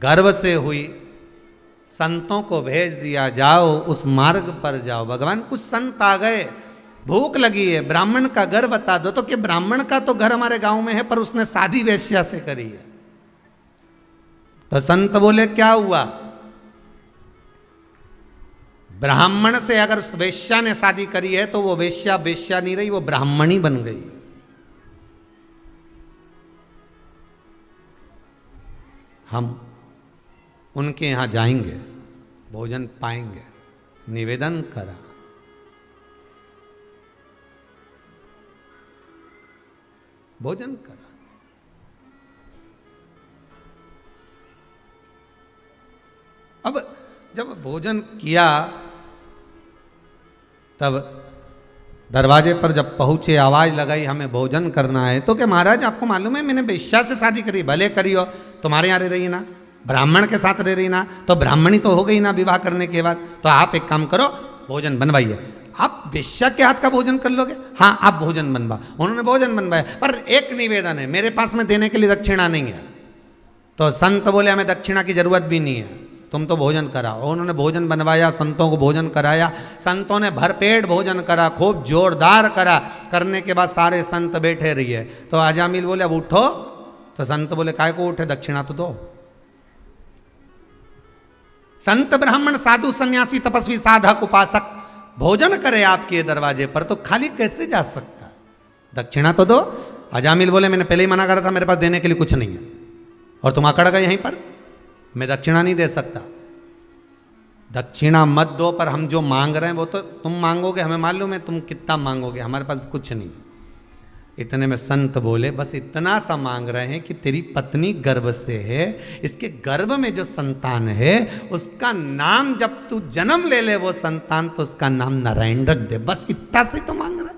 गर्भ से हुई, संतों को भेज दिया, जाओ उस मार्ग पर जाओ। भगवान कुछ संत आ गए, भूख लगी है, ब्राह्मण का घर बता दो। तो कि ब्राह्मण का तो घर हमारे गांव में है, पर उसने शादी वेश्या से करी है। तो संत बोले क्या हुआ? ब्राह्मण से अगर वेश्या ने शादी करी है तो वो वेश्या वेश्या नहीं रही, वो ब्राह्मणी बन गई। हम उनके यहां जाएंगे, भोजन पाएंगे। निवेदन करा, भोजन करा। अब जब भोजन किया, तब दरवाजे पर जब पहुंचे, आवाज लगाई हमें भोजन करना है। तो क्या महाराज आपको मालूम है मैंने वेश्या से शादी करी? भले करी हो, तुम्हारे यहाँ रह रही ना, ब्राह्मण के साथ रह रही ना, तो ब्राह्मणी तो हो गई ना विवाह करने के बाद। तो आप एक काम करो, भोजन बनवाइए। आप वेश्या के हाथ का भोजन कर लोगे? हाँ आप भोजन बनवा। उन्होंने भोजन बनवाया, पर एक निवेदन है, मेरे पास में देने के लिए दक्षिणा नहीं है। तो संत बोले हमें दक्षिणा की जरूरत भी नहीं है, तुम तो भोजन कराओ। उन्होंने भोजन बनवाया, संतों को भोजन कराया। संतों ने भरपेट भोजन करा, खूब जोरदार करा। करने के बाद सारे संत बैठे रहिए। तो अजामिल बोले अब उठो। तो संत बोले काय को उठे, दक्षिणा तो दो। संत ब्राह्मण साधु सन्यासी तपस्वी साधक उपासक भोजन करे आपके दरवाजे पर, तो खाली कैसे जा सकता? दक्षिणा तो दो। अजामिल बोले मैंने पहले ही मना करा था, मेरे पास देने के लिए कुछ नहीं है, और तुम अकड़ गए यहीं पर, मैं दक्षिणा नहीं दे सकता। दक्षिणा मत दो, पर हम जो मांग रहे हैं वो तो तुम मांगोगे, हमें मालूम है तुम कितना मांगोगे, हमारे पास कुछ नहीं। इतने में संत बोले बस इतना सा मांग रहे हैं कि तेरी पत्नी गर्भ से है, इसके गर्भ में जो संतान है उसका नाम जब तू जन्म ले ले वो संतान, तो उसका नाम नारायण रख दे। बस इतना से तो मांग रहा है,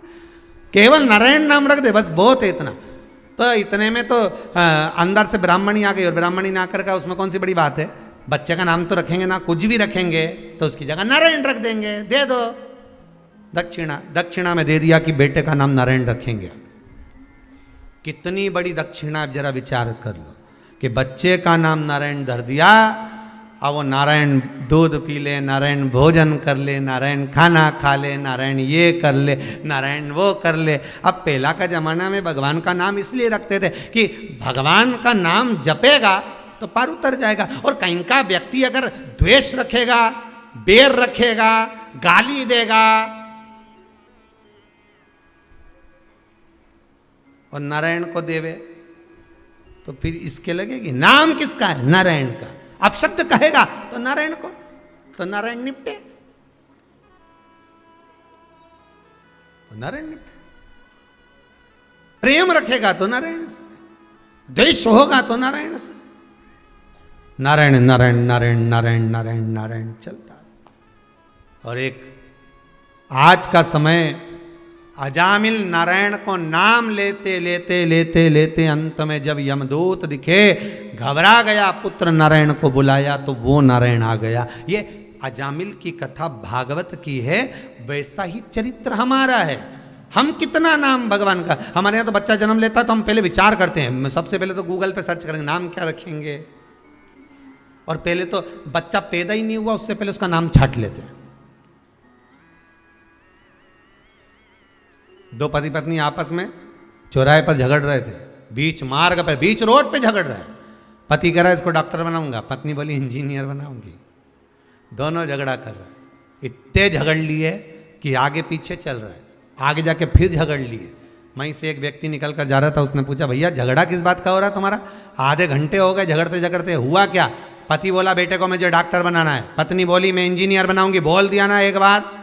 केवल नारायण नाम रख दे, बस बहुत है इतना। तो इतने में तो अंदर से ब्राह्मणी आ गई, और ब्राह्मणी ना कर का उसमें कौन सी बड़ी बात है? बच्चे का नाम तो रखेंगे ना, कुछ भी रखेंगे तो उसकी जगह नारायण रख देंगे, दे दो दक्षिणा। दक्षिणा में दे दिया कि बेटे का नाम नारायण रखेंगे। कितनी बड़ी दक्षिणा, आप जरा विचार कर लो कि बच्चे का नाम नारायण धर दिया, अब वो नारायण दूध पी ले, नारायण भोजन कर ले, नारायण खाना खा ले, नारायण ये कर ले, नारायण वो कर ले। अब पहला का जमाना में भगवान का नाम इसलिए रखते थे कि भगवान का नाम जपेगा तो पार उतर जाएगा। और कहीं का व्यक्ति अगर द्वेष रखेगा, बैर रखेगा, गाली देगा, और नारायण को देवे, तो फिर इसके लगेगी नाम किसका है? नारायण का। अब शब्द कहेगा तो नारायण को, तो नारायण निपटे, तो नारायण निपटे। प्रेम रखेगा तो नारायण से, द्वेष होगा तो नारायण से, नारायण नारायण नारायण नारायण नारायण नारायण चलता। और एक आज का समय, अजामिल नारायण को नाम लेते लेते लेते लेते अंत में जब यमदूत दिखे, घबरा गया, पुत्र नारायण को बुलाया तो वो नारायण आ गया। ये अजामिल की कथा भागवत की है, वैसा ही चरित्र हमारा है। हम कितना नाम भगवान का, हमारे यहाँ तो बच्चा जन्म लेता है तो हम पहले विचार करते हैं, सबसे पहले तो गूगल पे सर्च करेंगे नाम क्या रखेंगे, और पहले तो बच्चा पैदा ही नहीं हुआ उससे पहले उसका नाम छाट लेते हैं। दो पति पत्नी आपस में चौराहे पर झगड़ रहे थे, बीच मार्ग पर, बीच रोड पे झगड़ रहे हैं। पति कह रहा है इसको डॉक्टर बनाऊंगा, पत्नी बोली इंजीनियर बनाऊंगी। दोनों झगड़ा कर रहे हैं, इतने झगड़ लिए कि आगे पीछे चल रहा है, आगे जाके फिर झगड़ लिए। वहीं से एक व्यक्ति निकल कर जा रहा था, उसने पूछा भैया झगड़ा किस बात का हो रहा है तुम्हारा, आधे घंटे हो गए झगड़ते झगड़ते, हुआ क्या? पति बोला बेटे को मुझे डॉक्टर बनाना है, पत्नी बोली मैं इंजीनियर बनाऊंगी। बोल दिया ना एक बार।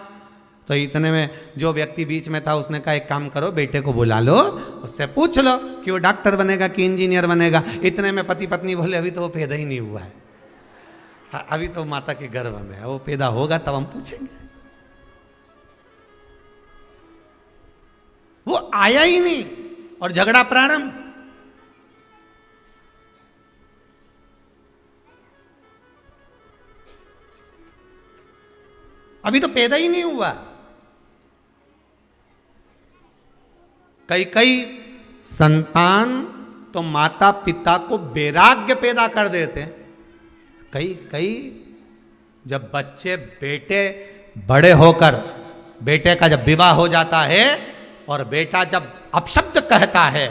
तो इतने में जो व्यक्ति बीच में था उसने कहा एक काम करो, बेटे को बुला लो, उससे पूछ लो कि वो डॉक्टर बनेगा कि इंजीनियर बनेगा। इतने में पति पत्नी बोले अभी तो वो पैदा ही नहीं हुआ है, अभी तो माता के गर्भ में है, वो पैदा होगा तब हम पूछेंगे। वो आया ही नहीं और झगड़ा प्रारंभ। अभी तो पैदा ही नहीं हुआ। कई संतान तो माता पिता को वैराग्य पैदा कर देते हैं। कई जब बच्चे, बेटे बड़े होकर, बेटे का जब विवाह हो जाता है और बेटा जब अपशब्द कहता है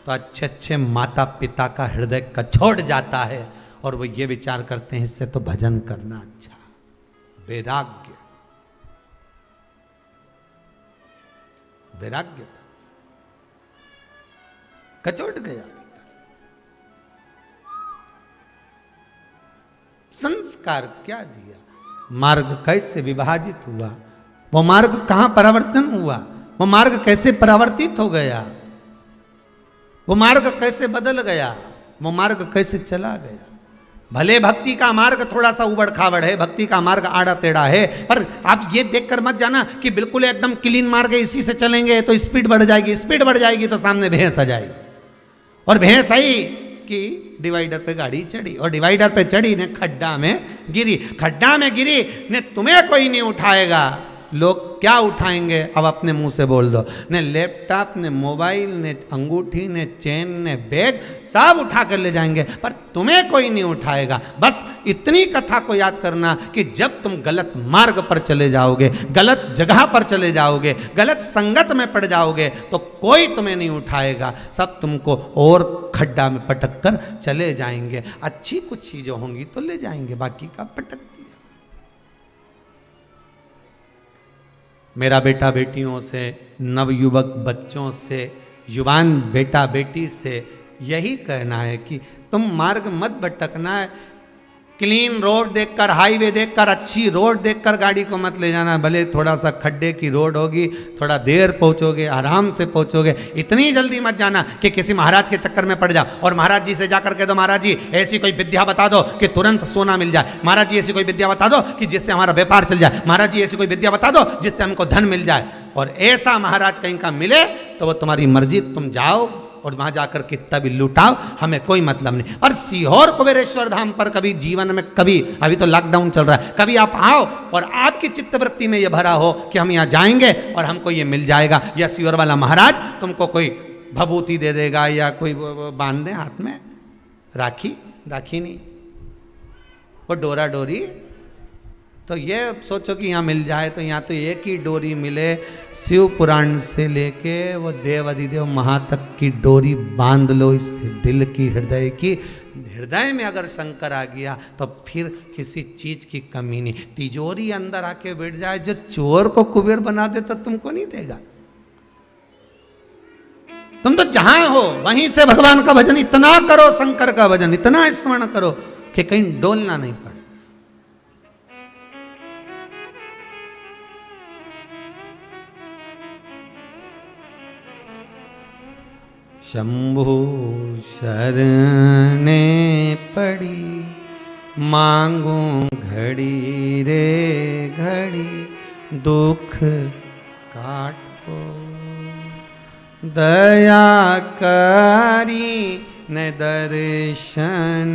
तो अच्छे अच्छे माता पिता का हृदय कछोड़ जाता है और वो ये विचार करते हैं इससे तो भजन करना अच्छा। वैराग्य, वैराग्य था, कचोट गया। संस्कार क्या दिया, मार्ग कैसे विभाजित हुआ, वो मार्ग कहां परिवर्तन हुआ, वो मार्ग कैसे परिवर्तित हो गया, वो मार्ग कैसे बदल गया, वो मार्ग कैसे चला गया। भले भक्ति का मार्ग थोड़ा सा उबड़ खाबड़ है, भक्ति का मार्ग आड़ा टेढ़ा है, पर आप ये देखकर मत जाना कि बिल्कुल एकदम क्लीन मार्ग है, इसी से चलेंगे तो स्पीड बढ़ जाएगी, स्पीड बढ़ जाएगी तो सामने भैंस आ जाएगी, और भैंस आई कि डिवाइडर पे गाड़ी चढ़ी, और डिवाइडर पे चढ़ी ने खड्डा में गिरी, खड्डा में गिरी ने तुम्हें कोई नहीं उठाएगा। लोग क्या उठाएंगे अब अपने मुंह से बोल दो, ने लैपटॉप, ने मोबाइल, ने अंगूठी, ने चेन, ने बैग सब उठा कर ले जाएंगे, पर तुम्हें कोई नहीं उठाएगा। बस इतनी कथा को याद करना कि जब तुम गलत मार्ग पर चले जाओगे, गलत जगह पर चले जाओगे, गलत संगत में पड़ जाओगे तो कोई तुम्हें नहीं उठाएगा, सब तुमको और खड्डा में पटक कर चले जाएंगे। अच्छी कुछ चीजें होंगी तो ले जाएंगे, बाकी का पटक दिया। मेरा बेटा बेटियों से, नवयुवक बच्चों से, युवान बेटा बेटी से यही कहना है कि तुम मार्ग मत भटकना है। क्लीन रोड देखकर, हाईवे देखकर, अच्छी रोड देखकर गाड़ी को मत ले जाना। भले थोड़ा सा खड्डे की रोड होगी, थोड़ा देर पहुंचोगे, आराम से पहुंचोगे, इतनी जल्दी मत जाना कि किसी महाराज के चक्कर में पड़ जाओ और महाराज जी से जाकर कह दो महाराज जी ऐसी कोई विद्या बता दो कि तुरंत सोना मिल जाए, महाराज जी ऐसी कोई विद्या बता दो कि जिससे हमारा व्यापार चल जाए, महाराज जी ऐसी कोई विद्या बता दो जिससे हमको धन मिल जाए। और ऐसा महाराज कहीं का मिले तो वो तुम्हारी मर्जी, तुम जाओ और वहां जाकर कितना भी लुटाओ, हमें कोई मतलब नहीं। और सीहोर कुबेरेश्वर धाम पर कभी जीवन में, कभी, अभी तो लॉकडाउन चल रहा है, कभी आप आओ और आपकी चित्तवृत्ति में यह भरा हो कि हम यहाँ जाएंगे और हमको ये मिल जाएगा, या सीहोर वाला महाराज तुमको कोई भभूति दे देगा या कोई बांध दे हाथ में राखी, राखी नहीं, वो डोरा डोरी। तो ये सोचो कि यहाँ मिल जाए तो यहाँ तो एक ही डोरी मिले, शिव पुराण से लेके वो देव अधिदेव महा तक की डोरी बांध लो इस दिल की, हृदय की। हृदय में अगर शंकर आ गया तो फिर किसी चीज की कमी नहीं। तिजोरी अंदर आके बैठ जाए, जो चोर को कुबेर बना दे तो तुमको नहीं देगा। तुम तो जहां हो वहीं से भगवान का भजन इतना करो, शंकर का भजन इतना स्मरण करो कि कहीं डोलना नहीं पड़े। शंभु शरणे पड़ी, मांगू घड़ी रे घड़ी, दुख काटो दया करी न दर्शन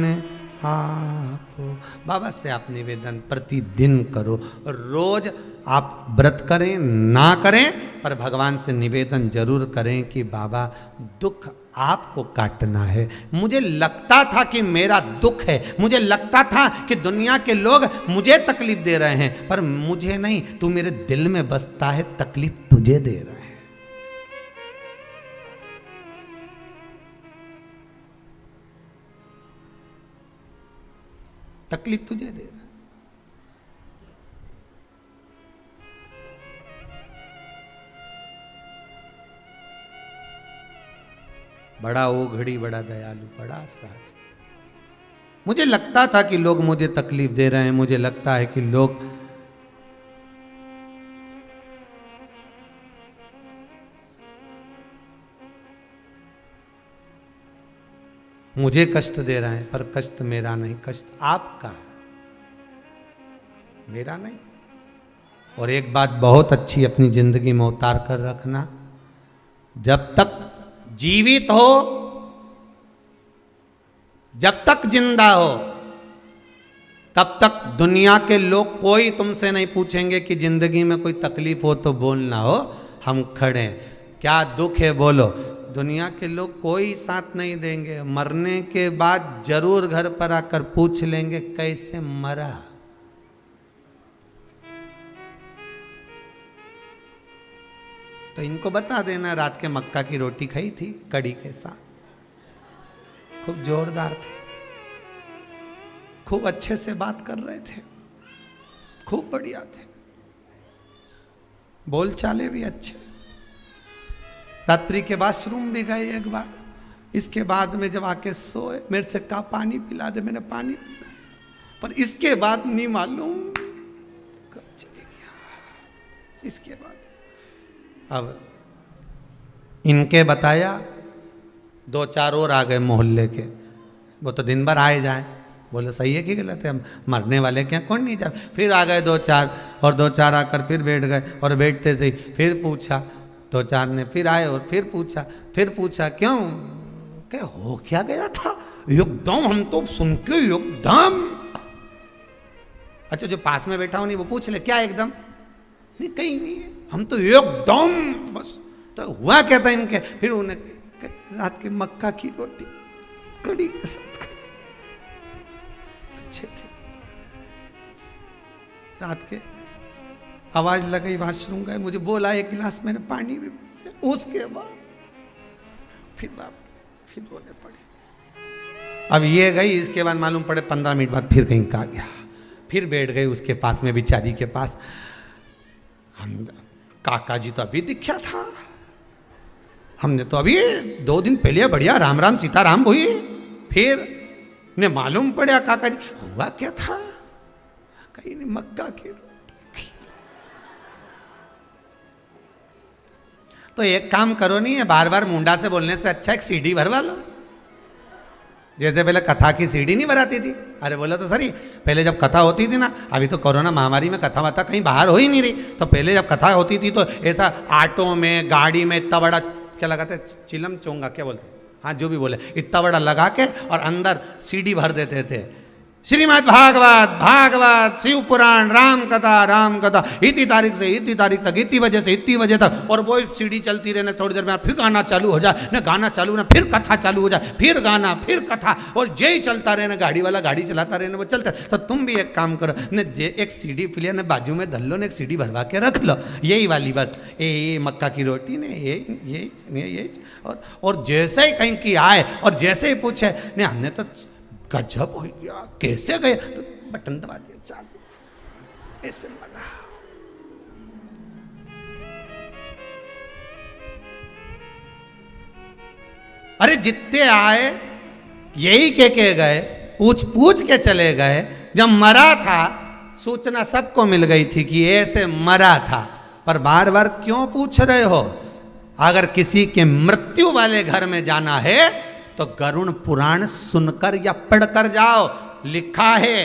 आपो। बाबा से आप निवेदन प्रतिदिन करो, रोज आप व्रत करें ना करें पर भगवान से निवेदन जरूर करें कि बाबा दुख आपको काटना है। मुझे लगता था कि मेरा दुख है, मुझे लगता था कि दुनिया के लोग मुझे तकलीफ दे रहे हैं, पर मुझे नहीं, तू मेरे दिल में बसता है, तकलीफ तुझे दे रहा है। तकलीफ तुझे दे रहा है। बड़ा ओघड़ी, बड़ा दयालु, बड़ा सहज। मुझे लगता था कि लोग मुझे तकलीफ दे रहे हैं, मुझे लगता है कि लोग मुझे कष्ट दे रहे हैं, पर कष्ट मेरा नहीं, कष्ट आपका है, मेरा नहीं। और एक बात बहुत अच्छी अपनी जिंदगी में उतार कर रखना, जब तक जीवित हो, जब तक जिंदा हो, तब तक दुनिया के लोग कोई तुमसे नहीं पूछेंगे कि जिंदगी में कोई तकलीफ हो तो बोलना हो, हम खड़े हैं, क्या दुख है बोलो। दुनिया के लोग कोई साथ नहीं देंगे, मरने के बाद जरूर घर पर आकर पूछ लेंगे कैसे मरा। तो इनको बता देना रात के मक्का की रोटी खाई थी कड़ी के साथ, खूब जोरदार थे, खूब अच्छे से बात कर रहे थे, खूब बढ़िया थे, बोल चाले भी अच्छे। रात्रि के वॉशरूम भी गए एक बार, इसके बाद में जब आके सोए मेरे से कहा पानी पिला दे, मैंने पानी पिला, पर इसके बाद नहीं मालूम कब चले गया। इसके बाद अब इनके बताया, दो चार और आ गए मोहल्ले के, वो तो दिन भर आए जाए, बोले सही है कि गलत है, हम मरने वाले क्या, कौन नहीं जाए। फिर आ गए दो चार, और दो चार आकर फिर बैठ गए, और बैठते से ही फिर पूछा, दो चार ने फिर आए और फिर पूछा क्यों, क्या हो क्या गया था, एकदम हम तो सुन के एकदम। अच्छा जो पास में बैठा हो नहीं वो पूछ ले क्या एकदम, नहीं कहीं नहीं है, हम तो एकदम बस। तो हुआ क्या था इनके, फिर उन्हें रात के मक्का की रोटी कड़ी के साथ अच्छे थे। रात के आवाज लगी, वॉशरूम गए, मुझे बोला एक गिलास मैंने पानी भी, उसके बाद फिर रोने पड़े। अब ये गई, इसके बाद मालूम पड़े 15 मिनट बाद फिर कहीं का गया, फिर बैठ गए उसके पास में, बिचारी के पास। हम काका जी तो अभी दिखा था, हमने तो अभी 2 दिन पहले बढ़िया राम राम सीताराम हुई, फिर ने मालूम पड़ा काका जी हुआ क्या था, कहीं नहीं मक्का की। तो एक काम करो, नहीं है बार बार मुंडा से बोलने से अच्छा एक सीडी भरवा लो, जैसे पहले कथा की सीडी नहीं भराती थी। अरे बोला तो सही, पहले जब कथा होती थी ना, अभी तो कोरोना महामारी में कथा वथा कहीं बाहर हो ही नहीं रही, तो पहले जब कथा होती थी तो ऐसा ऑटो में गाड़ी में इतना बड़ा क्या लगाते, चिलम चोंगा क्या बोलते, हाँ जो भी बोले, इतना बड़ा लगा के और अंदर सीडी भर देते थे, श्रीमद् भागवत, भागवत, शिव पुराण, राम कथा, इतनी तारीख से इतनी तारीख तक, इतनी बजे से इतनी बजे तक, और वो सीडी चलती रहने, थोड़ी देर में फिर गाना चालू हो जाए, न गाना चालू ना फिर कथा चालू हो जाए, फिर गाना फिर कथा, और यही चलता रहना, गाड़ी वाला गाड़ी चलाता रहना, वो चलता। तो तुम भी एक काम करो, न एक सीडी प्लेयर ने बाजू में धर लो, ने एक सीडी भरवा के रख लो, यही वाली बस, ये मक्का की रोटी ने ये और जैसे ही कहीं की आए और जैसे ही पूछे ने हमने तो गजब हो गया, कैसे गए, तो बटन दबा दिया चालू, ऐसे लगा। अरे जितने आए यही के गए, पूछ के चले गए। जब मरा था सूचना सबको मिल गई थी कि ऐसे मरा था, पर बार बार क्यों पूछ रहे हो? अगर किसी के मृत्यु वाले घर में जाना है तो गरुड़ पुराण सुनकर या पढ़कर जाओ। लिखा है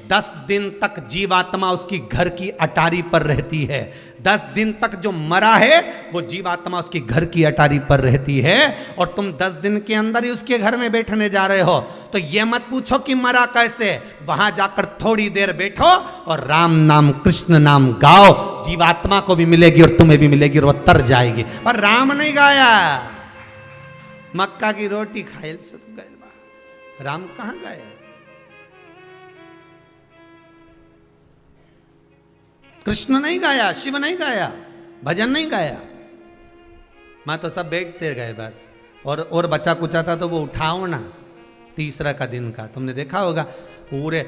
10 दिन तक जीवात्मा उसकी घर की अटारी पर रहती है। 10 दिन तक जो मरा है वो जीवात्मा उसकी घर की अटारी पर रहती है, और तुम 10 दिन के अंदर ही उसके घर में बैठने जा रहे हो। तो ये मत पूछो कि मरा कैसे, वहां जाकर थोड़ी देर बैठो और राम नाम कृष्ण नाम गाओ, जीवात्मा को भी मिलेगी और तुम्हें भी मिलेगी और वो तर जाएगी। पर राम नहीं गाया, मक्का की रोटी खाए सुत गए, राम कहां गए? कृष्ण नहीं गाया, शिव नहीं गाया, भजन नहीं गाया, मैं तो सब बैठते गए बस। और बचा कुचा था तो वो उठाओ ना, तीसरा का दिन का तुमने देखा होगा, पूरे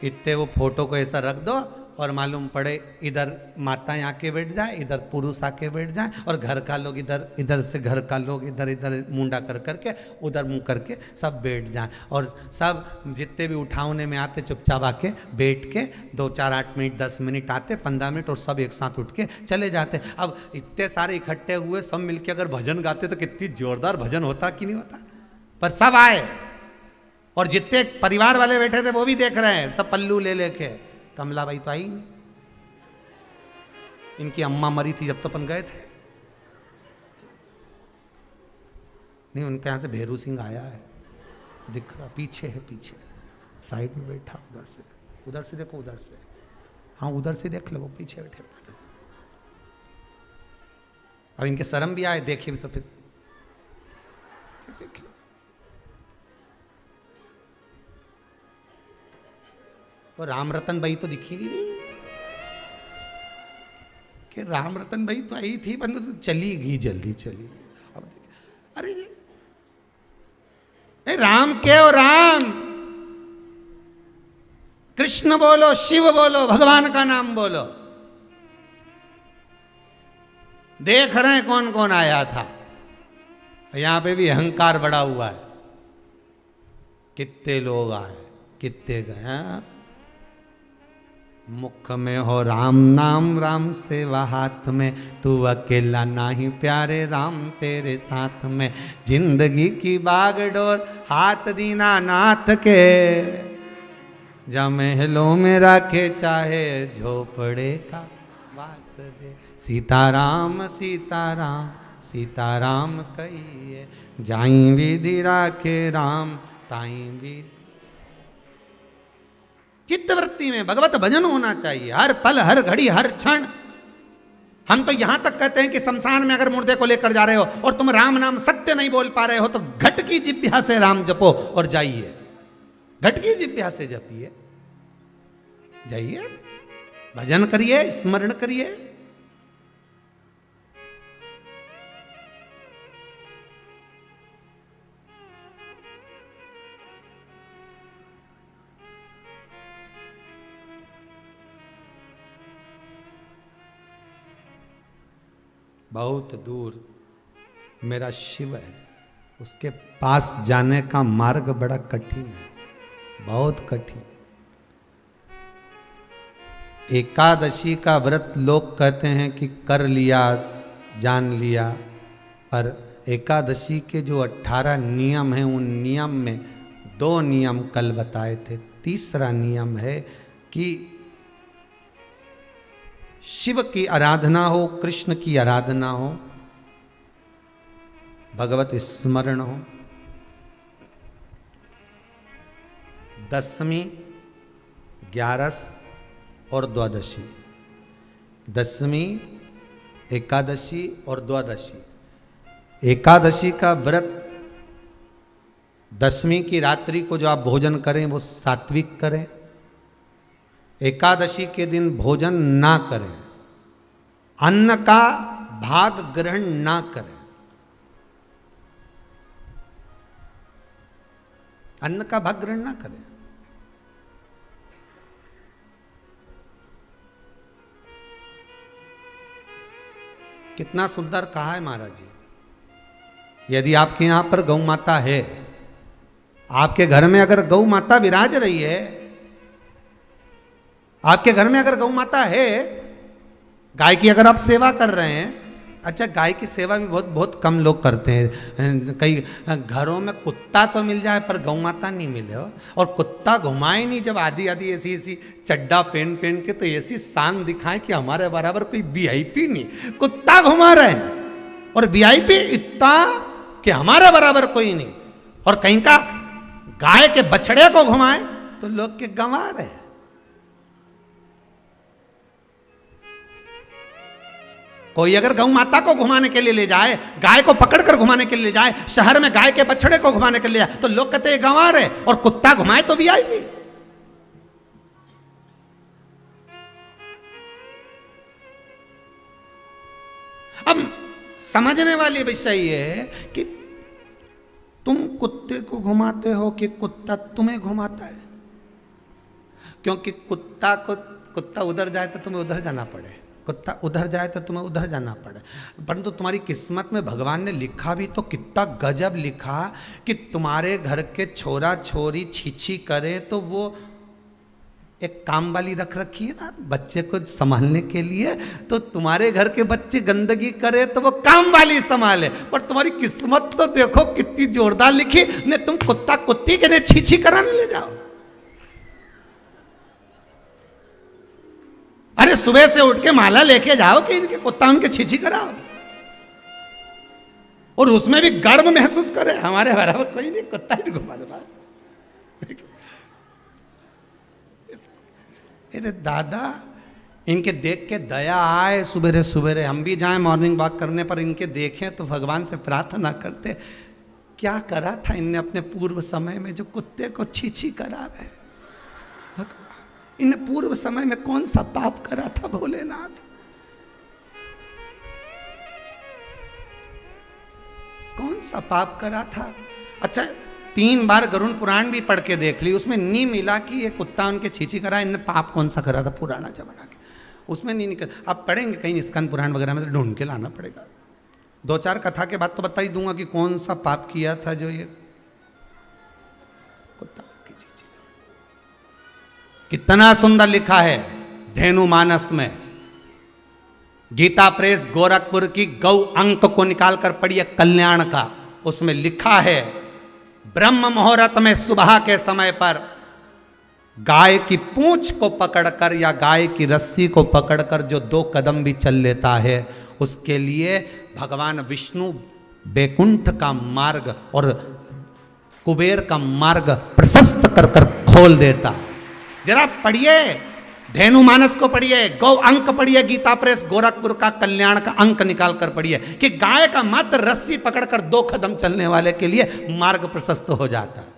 इतने वो फोटो को ऐसा रख दो और मालूम पड़े इधर माताएं आके बैठ जाए, इधर पुरुष आके बैठ जाए, और घर का लोग इधर, इधर से घर का लोग इधर इधर मुंडा कर करके उधर मुंह करके सब बैठ जाए, और सब जितने भी उठावने में आते चुपचाप आके बैठ के 2 4 8 मिनट 10 मिनट आते 15 मिनट और सब एक साथ उठ के चले जाते। अब इतने सारे इकट्ठे हुए सब मिलके अगर भजन गाते तो कितनी जोरदार भजन होता कि नहीं होता। पर सब आए और जितने परिवार वाले बैठे थे वो भी देख रहे हैं, सब पल्लू ले लेके। कमलाबाई तो आई नहीं, इनकी अम्मा मरी थी जब तो अपन गए थे, नहीं उनके यहां से भेरू सिंह आया है, दिख रहा पीछे है, पीछे साइड में बैठा, उधर से देखो, उधर से, हाँ उधर से देख लो, वो पीछे बैठे। अब इनके शर्म भी आए, देखे भी तो फिर देख लो। और राम रतन भाई तो दिखी नहीं रही कि राम रतन भाई तो आई थी, परंतु तो चली गई, जल्दी चली गई। अब अरे राम के हो, राम कृष्ण बोलो, शिव बोलो, भगवान का नाम बोलो। देख रहे हैं कौन कौन आया था, यहां पे भी अहंकार बड़ा हुआ है, कितने लोग आए कितने गए। मुख में हो राम नाम, राम सेवा हाथ में, तू अकेला नाही प्यारे, राम तेरे साथ में। जिंदगी की बागडोर हाथ दीना नाथ के, जा महलों में रखे चाहे झोपड़े का वास दे। सीताराम सीताराम सीताराम कहिए, जाई विधि राखे राम ताई विधि। चित्तवृत्ति में भगवत भजन होना चाहिए, हर पल हर घड़ी हर क्षण। हम तो यहां तक कहते हैं कि शमशान में अगर मुर्दे को लेकर जा रहे हो और तुम राम नाम सत्य नहीं बोल पा रहे हो तो घट की जिह्वा से राम जपो और जाइए, घट की जिह्वा से जपिए, जाइए भजन करिए, स्मरण करिए। बहुत दूर मेरा शिव है, उसके पास जाने का मार्ग बड़ा कठिन है, बहुत कठिन। एकादशी का व्रत लोग कहते हैं कि कर लिया जान लिया, पर एकादशी के जो 18 नियम हैं उन नियम में 2 नियम कल बताए थे। तीसरा नियम है कि शिव की आराधना हो, कृष्ण की आराधना हो, भगवत स्मरण हो। 10वीं 11 और द्वादशी, 10वीं एकादशी और द्वादशी। एकादशी का व्रत 10वीं की रात्रि को जो आप भोजन करें वो सात्विक करें, एकादशी के दिन भोजन ना करें, अन्न का भाग ग्रहण ना करें, अन्न का भाग ग्रहण ना करें। कितना सुंदर कहा है महाराज जी। यदि आपके यहां पर गौ माता है, आपके घर में अगर गौ माता विराज रही है, आपके घर में अगर गौ माता है, गाय की अगर आप सेवा कर रहे हैं, अच्छा गाय की सेवा भी बहुत बहुत कम लोग करते हैं। कई घरों में कुत्ता तो मिल जाए पर गौ माता नहीं मिले हो, और कुत्ता घुमाए नहीं जब आधी आधी ऐसी ऐसी चड्डा पहन पहन के, तो ऐसी शान दिखाए कि हमारे बराबर कोई वीआईपी नहीं, कुत्ता घुमा रहे हैं और वीआईपी इतना कि हमारे बराबर कोई नहीं, और कहीं का गाय के बछड़े को घुमाए तो लोग के गंवा रहे हैं। कोई अगर गौ माता को घुमाने के लिए ले जाए, गाय को पकड़कर घुमाने के लिए ले जाए, शहर में गाय के बछड़े को घुमाने के लिए जाए, तो लोग कहते हैं गंवा रहे, और कुत्ता घुमाए तो वीआईपी। अब समझने वाली विषय ये है कि तुम कुत्ते को घुमाते हो कि कुत्ता तुम्हें घुमाता है। क्योंकि कुत्ता उधर जाए तो तुम्हें उधर जाना पड़े, कुत्ता उधर जाए तो तुम्हें उधर जाना पड़े। परंतु तुम्हारी किस्मत में भगवान ने लिखा भी तो कितना गजब लिखा कि तुम्हारे घर के छोरा छोरी छीछी करे तो वो एक काम वाली रख रखी है ना बच्चे को संभालने के लिए, तो तुम्हारे घर के बच्चे गंदगी करे तो वो काम वाली संभाले। पर तुम्हारी किस्मत तो देखो कितनी जोरदार लिखी, ने तुम कुत्ता कुत्ती के ने छीछी कराने ले जाओ। अरे सुबह से उठ के माला लेके जाओ कि इनके कुत्ता उनके छीछी कराओ, और उसमें भी गर्व महसूस करे हमारे बराबर कोई नहीं, कुत्ता ही घुमा रहा है। अरे दादा इनके देख के दया आए, सुबेरे सुबेरे हम भी जाएं मॉर्निंग वॉक करने पर इनके देखें तो भगवान से प्रार्थना करते, क्या करा था इनने अपने पूर्व समय में जो कुत्ते को छीछी करा रहे, इन्हें पूर्व समय में कौन सा पाप करा था भोलेनाथ, कौन सा पाप करा था। अच्छा 3 बार गरुड़ पुराण भी पढ़ के देख ली, उसमें नहीं मिला कि ये कुत्ता उनके छीछी करा, इनने पाप कौन सा करा था पुराना जमाना के, उसमें नहीं निकल। अब पढ़ेंगे कहीं स्कंद पुराण वगैरह में से ढूंढ के लाना पड़ेगा, 2-4 कथा के बाद तो बता ही दूंगा कि कौन सा पाप किया था जो ये कुत्ता की छीछी। कितना सुंदर लिखा है धेनु मानस में, गीता प्रेस गोरखपुर की गौ अंक को निकालकर पढ़िए कल्याण का, उसमें लिखा है ब्रह्म मुहूर्त में सुबह के समय पर गाय की पूंछ को पकड़कर या गाय की रस्सी को पकड़कर जो 2 कदम भी चल लेता है उसके लिए भगवान विष्णु बैकुंठ का मार्ग और कुबेर का मार्ग प्रशस्त कर कर खोल देता। जरा पढ़िए धेनु मानस को पढ़िए, गौ अंक पढ़िए, गीता प्रेस गोरखपुर का कल्याण का अंक निकाल कर पढ़िए कि गाय का मात्र रस्सी पकड़कर 2 कदम चलने वाले के लिए मार्ग प्रशस्त हो जाता है।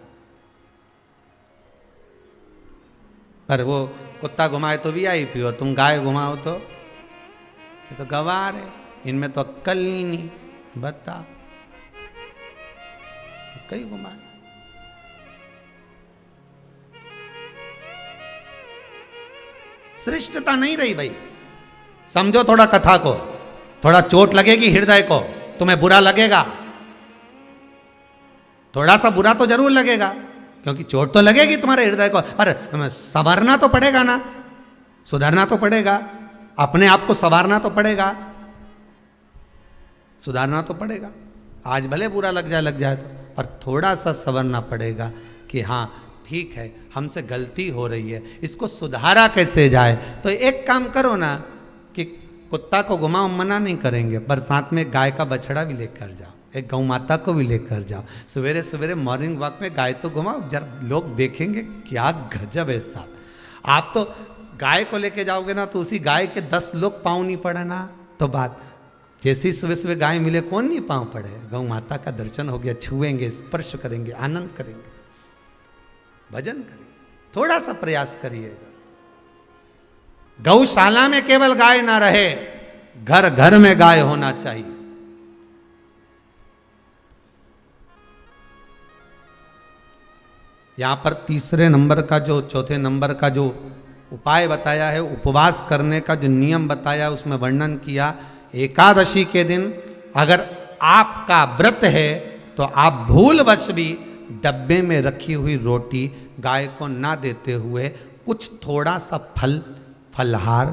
पर वो कुत्ता घुमाए तो वीआईपी और तुम गाय घुमाओ तो ये तो गवार है, इनमें तो अक्कल ही नहीं, बता कई घुमाए। श्रेष्ठता नहीं रही भाई, समझो थोड़ा कथा को, थोड़ा चोट लगेगी हृदय को, तुम्हें बुरा लगेगा, थोड़ा सा बुरा तो जरूर लगेगा क्योंकि चोट तो लगेगी तुम्हारे हृदय को, पर संवरना तो पड़ेगा ना, सुधरना तो पड़ेगा, अपने आप को संवारना तो पड़ेगा, सुधारना तो पड़ेगा। आज भले बुरा लग जाए तो, पर थोड़ा सा संवरना पड़ेगा कि हाँ ठीक है हमसे गलती हो रही है, इसको सुधारा कैसे जाए। तो एक काम करो ना कि कुत्ता को घुमाओ, मना नहीं करेंगे, पर साथ में गाय का बछड़ा भी लेकर जाओ, एक गौ माता को भी लेकर जाओ, सवेरे सवेरे मॉर्निंग वॉक में गाय तो घुमाओ, जब लोग देखेंगे क्या गजब है साहब। आप तो गाय को लेके जाओगे ना तो उसी गाय के 10 लोग पाँव नहीं पड़े ना, तो बात जैसी सुबह सुबह गाय मिले कौन नहीं पाँव पड़े, गौ माता का दर्शन हो गया, छुएंगे, स्पर्श करेंगे, आनंद करेंगे, भजन करेंगे। थोड़ा सा प्रयास करिएगा। गौशाला में केवल गाय ना रहे, घर घर में गाय होना चाहिए। यहां पर तीसरे नंबर का जो चौथे नंबर का जो उपाय बताया है, उपवास करने का जो नियम बताया, उसमें वर्णन किया एकादशी के दिन अगर आपका व्रत है तो आप भूलवश भी डब्बे में रखी हुई रोटी गाय को ना देते हुए कुछ थोड़ा सा फलहार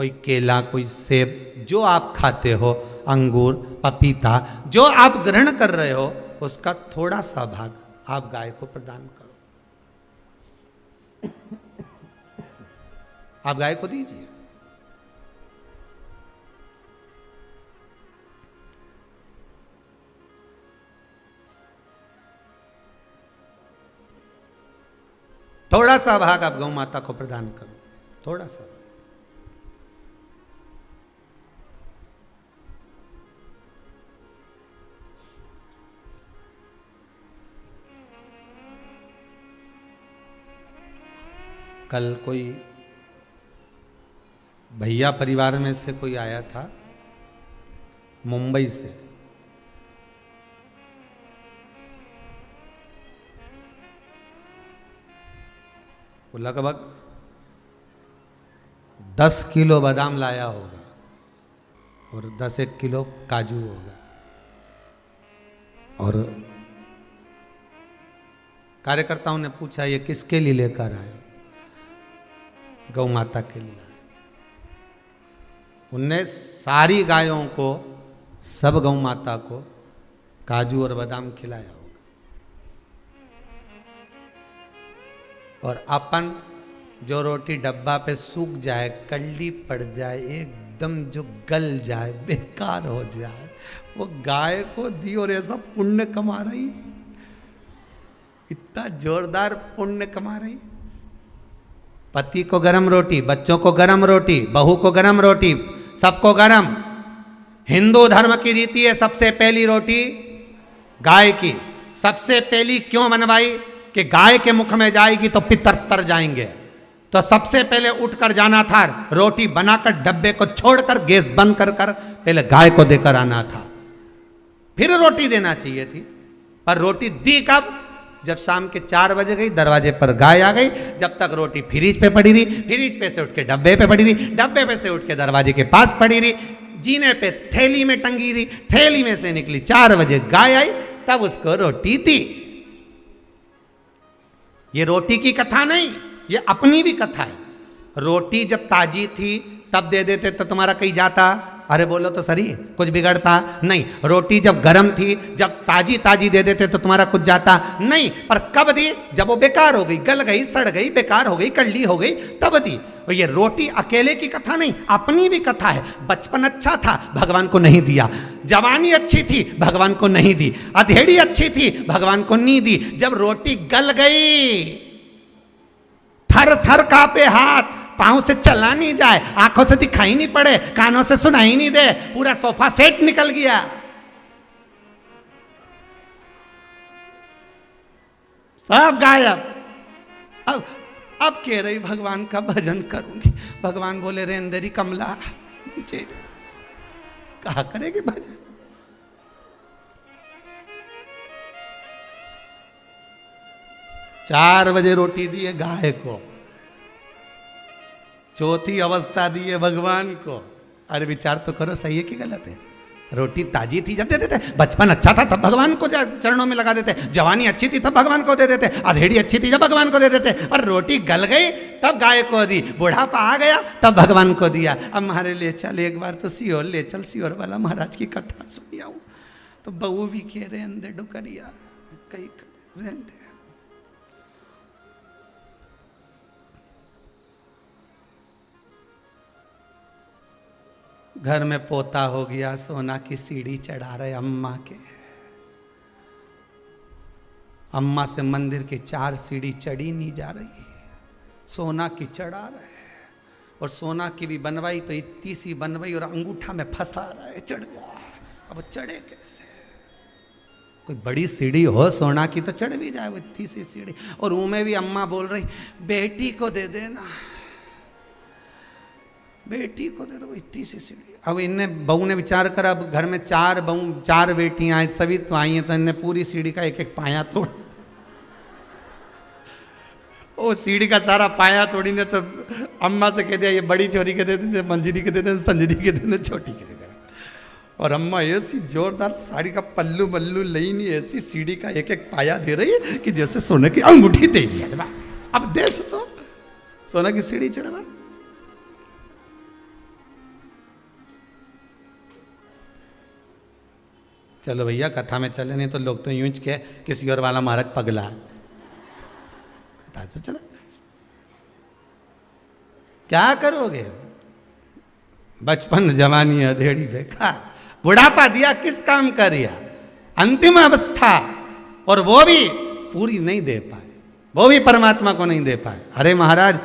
कोई केला, कोई सेब, जो आप खाते हो, अंगूर, पपीता, जो आप ग्रहण कर रहे हो, उसका थोड़ा सा भाग आप गाय को प्रदान करो। आप गाय को दीजिए। थोड़ा सा भाग आप गौ माता को प्रदान करो, थोड़ा सा। कल कोई भैया परिवार में से कोई आया था मुंबई से, वो लगभग 10 किलो बादाम लाया होगा और 10-1 किलो काजू होगा। और कार्यकर्ताओं ने पूछा ये किसके लिए लेकर आए? गौ माता के लिए। उनने सारी गायों को, सब गौ माता को काजू और बादाम खिलाया होगा। और अपन जो रोटी डब्बा पे सूख जाए, कल्ली पड़ जाए, एकदम जो गल जाए, बेकार हो जाए, वो गाय को दी और ऐसा पुण्य कमा रही, इतना जोरदार पुण्य कमा रही। पति को गरम रोटी, बच्चों को गरम रोटी, बहू को गरम रोटी, सबको गरम। हिंदू धर्म की रीति है सबसे पहली रोटी गाय की। सबसे पहली क्यों बनवाई? कि गाय के मुख में जाएगी तो पितर तर जाएंगे, तो सबसे पहले उठकर जाना था, रोटी बनाकर डब्बे को छोड़कर गैस बंद कर पहले गाय को देकर आना था, फिर रोटी देना चाहिए थी। पर रोटी दी कब? जब शाम के 4 बजे गई, दरवाजे पर गाय आ गई। जब तक रोटी फ्रिज पे पड़ी रही, फ्रिज पे से उठ के डब्बे पे पड़ी रही, डब्बे पे से उठ के दरवाजे के पास पड़ी रही, जीने पे थैली में टंगी रही, थैली में से निकली, 4 बजे गाय आई, तब उसको रोटी दी। ये रोटी की कथा नहीं, ये अपनी भी कथा है। रोटी जब ताजी थी तब दे देते तो तुम्हारा कहीं जाता? अरे बोलो तो सही, कुछ बिगड़ता नहीं। रोटी जब गर्म थी, जब ताजी ताजी दे देते तो तुम्हारा कुछ जाता नहीं। पर कब दी? जब वो बेकार हो गई, गल गई, सड़ गई, बेकार हो गई, कल्ली हो गई, तब दी। और ये रोटी अकेले की कथा नहीं, अपनी भी कथा है। बचपन अच्छा था, भगवान को नहीं दिया। जवानी अच्छी थी, भगवान को नहीं दी। अधेड़ी अच्छी थी, भगवान को नहीं दी। जब रोटी गल गई, थर थर कांपे हाथ, पांव से चलना नहीं जाए, आंखों से दिखाई नहीं पड़े, कानों से सुनाई नहीं दे, पूरा सोफा सेट निकल गया। सब गायब। अब कह रही भगवान का भजन करूंगी। भगवान बोले रेंदेरी कमला नीचे कहा करेगी भजन। चार बजे रोटी दी है गाय को, चौथी अवस्था दी है भगवान को। अरे विचार तो करो, सही है कि गलत है? रोटी ताजी थी जब दे देते, बचपन अच्छा था तब भगवान को चरणों में लगा देते, जवानी अच्छी थी तब भगवान को दे देते, अधेड़ी अच्छी थी जब भगवान को दे देते, और रोटी गल गई तब गाय को दी, बुढ़ापा आ गया तब भगवान को दिया। अब हमारे ले चल एक बार तो सियोर ले चल, सियोर वाला महाराज की कथा सुनिया हूँ। तो बहू भी कह रहे अंधे डुकरिया कई रहते। घर में पोता हो गया, सोना की सीढ़ी चढ़ा रहे अम्मा के। अम्मा से मंदिर के 4 सीढ़ी चढ़ी नहीं जा रही, सोना की चढ़ा रहे। और सोना की भी बनवाई तो इतनी सी बनवाई और अंगूठा में फंसा रहा है, चढ़ जा। अब चढ़े कैसे? कोई बड़ी सीढ़ी हो सोना की तो चढ़ भी जाए, वो इतनी सी सीढ़ी। और मुंह में भी अम्मा बोल रही बेटी को दे देना, बेटी को दे दो, इतनी सी सीढ़ी। अब इनने बहू ने विचार करा, अब घर में 4 बेटियां आई, सभी तो आई हैं, तो इनने पूरी सीढ़ी का एक पाया तोड़, वो सीढ़ी का सारा पाया तोड़ी ने। तो अम्मा से कह दिया ये बड़ी छोरी के दे देते, मंजरी के दे देते, संजरी के दे देते, छोटी के दे देते। और अम्मा ऐसी जोरदार साड़ी का पल्लू मल्लू लई नहीं, ऐसी सीढ़ी का एक पाया दे रही है कि जैसे सोने की अंगूठी दे दी है। अब देश तो सोना की सीढ़ी चढ़वा। चलो भैया कथा में चले, नहीं तो लोग तो यूं ही के किसी और वाला महाराज पगला है। कथा से चला, क्या करोगे? बचपन जवानी अधेड़ी बेकार, बुढ़ापा दिया किस काम का दिया? अंतिम अवस्था, और वो भी पूरी नहीं दे पाए, वो भी परमात्मा को नहीं दे पाए। अरे महाराज,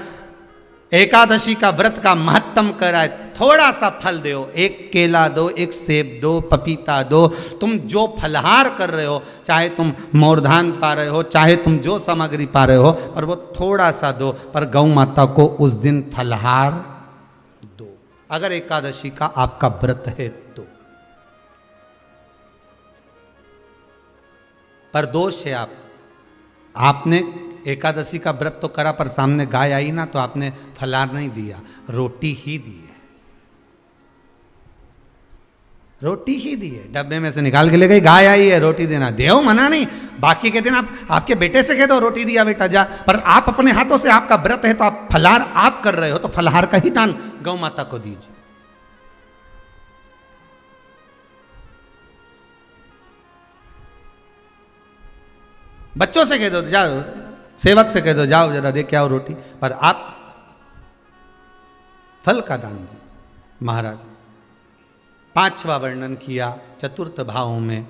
एकादशी का व्रत का महत्तम कराए, थोड़ा सा फल दो, एक केला दो, एक सेब दो, पपीता दो, तुम जो फलहार कर रहे हो, चाहे तुम मोरधान पा रहे हो, चाहे तुम जो सामग्री पा रहे हो, पर वो थोड़ा सा दो, पर गौ माता को उस दिन फलहार दो, अगर एकादशी का आपका व्रत है तो। पर दोष है आपने एकादशी का व्रत तो करा, पर सामने गाय आई ना तो आपने फलाहार नहीं दिया, रोटी ही दी है, रोटी ही दी है, डब्बे में से निकाल के ले गई, गाय आई है रोटी देना, देव मना नहीं। बाकी के दिन आप आपके बेटे से कह दो रोटी दिया बेटा जा, पर आप अपने हाथों से, आपका व्रत है तो आप फलाहार आप कर रहे हो, तो फलाहार का ही दान गौ माता को दीजिए। बच्चों से कह दो, जाओ सेवक से कह दो जाओ जरा दे के आओ रोटी, पर आप फल का दान दीजिए। महाराज पांचवा वर्णन किया चतुर्थ भाव में,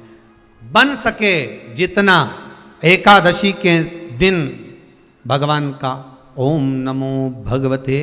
बन सके जितना एकादशी के दिन भगवान का ओम नमो भगवते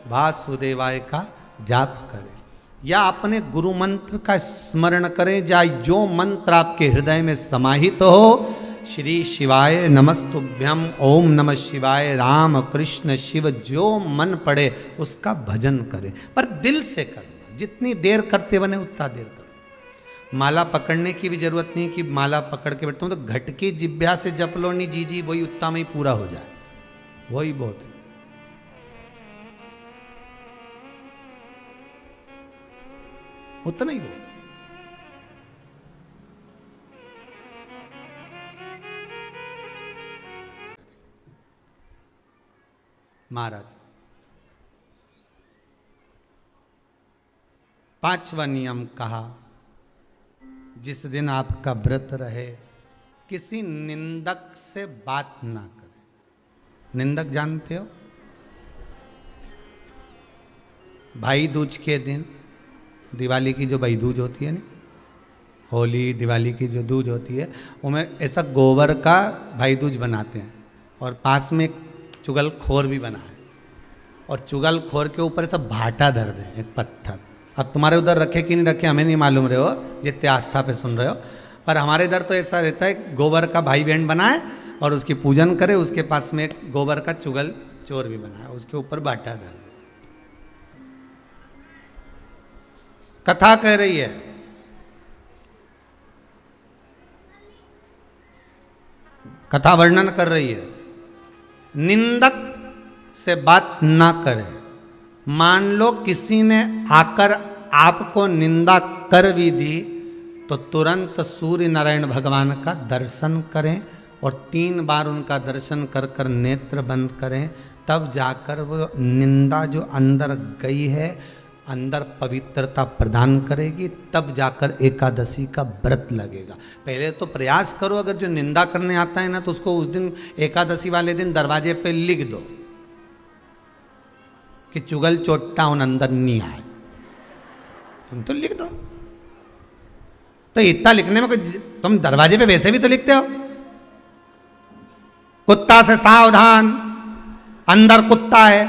वासुदेवाय का जाप करें, या अपने गुरु मंत्र का स्मरण करें, या जो मंत्र आपके हृदय में समाहित हो, श्री शिवाय नमस्तुभ्यम, ओम नमः शिवाय, राम कृष्ण शिव, जो मन पड़े उसका भजन करें, पर दिल से करना, जितनी देर करते बने उतना देर करो। माला पकड़ने की भी जरूरत नहीं कि माला पकड़ के बैठता हूँ तो घटकी जिब्या से जप लो नहीं जी वही उतना में ही पूरा हो जाए, वही बहुत है। उतना ही बहुत है। महाराज पांचवा नियम कहा, जिस दिन आपका व्रत रहे किसी निंदक से बात ना करें। निंदक जानते हो? भाई दूज के दिन, दिवाली की जो भाई दूज होती है ना, होली दिवाली की जो दूज होती है, उनमें ऐसा गोबर का भाई दूज बनाते हैं, और पास में एक चुगल खोर भी बना है, और चुगल खोर के ऊपर ऐसा भाटा धर दे, एक पत्थर। अब तुम्हारे उधर रखे कि नहीं रखे हमें नहीं मालूम रहे हो, जितने आस्था पे सुन रहे हो, पर हमारे इधर तो ऐसा रहता है, गोबर का भाई बहन बनाए और उसकी पूजन करे, उसके पास में एक गोबर का चुगल चोर भी बनाए, उसके ऊपर भाटा धर दे। कथा कह रही है कथा वर्णन कर रही है, निंदक से बात ना करें। मान लो किसी ने आकर आपको निंदा कर भी दी तो तुरंत सूर्य नारायण भगवान का दर्शन करें, और 3 बार उनका दर्शन कर कर नेत्र बंद करें, तब जाकर वो निंदा जो अंदर गई है अंदर पवित्रता प्रदान करेगी, तब जाकर एकादशी का व्रत लगेगा। पहले तो प्रयास करो, अगर जो निंदा करने आता है ना तो उसको उस दिन एकादशी वाले दिन दरवाजे पे लिख दो कि चुगल चोट्टा उन अंदर नहीं आए, तुम तो लिख दो। तो इतना लिखने में कोई, तुम दरवाजे पे वैसे भी तो लिखते हो, कुत्ता से सावधान, अंदर कुत्ता है।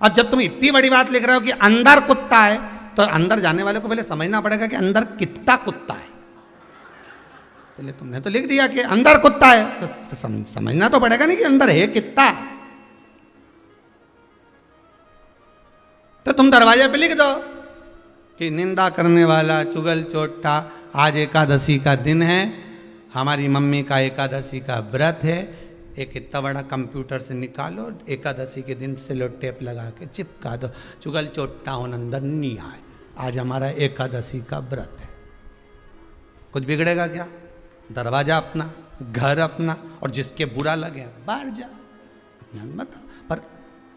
अब जब तुम इतनी बड़ी बात लिख रहे हो कि अंदर कुत्ता है, तो अंदर जाने वाले को पहले समझना पड़ेगा कि अंदर कितना कुत्ता है। पहले तुमने तो लिख दिया कि अंदर कुत्ता है, तो समझना तो पड़ेगा नहीं कि अंदर है कितना। तो तुम दरवाजे पे लिख दो कि निंदा करने वाला चुगल चोट्टा, आज एकादशी का दिन है, हमारी मम्मी का एकादशी का व्रत है, एक इतना बड़ा कंप्यूटर से निकालो, एकादशी के दिन सेलो टेप लगा के चिपका दो, चुगल चोट्टा उन अंदर नहीं आए, आज हमारा एकादशी का व्रत है। कुछ बिगड़ेगा क्या? दरवाजा अपना, घर अपना, और जिसके बुरा लगे बाहर जा, बताओ। पर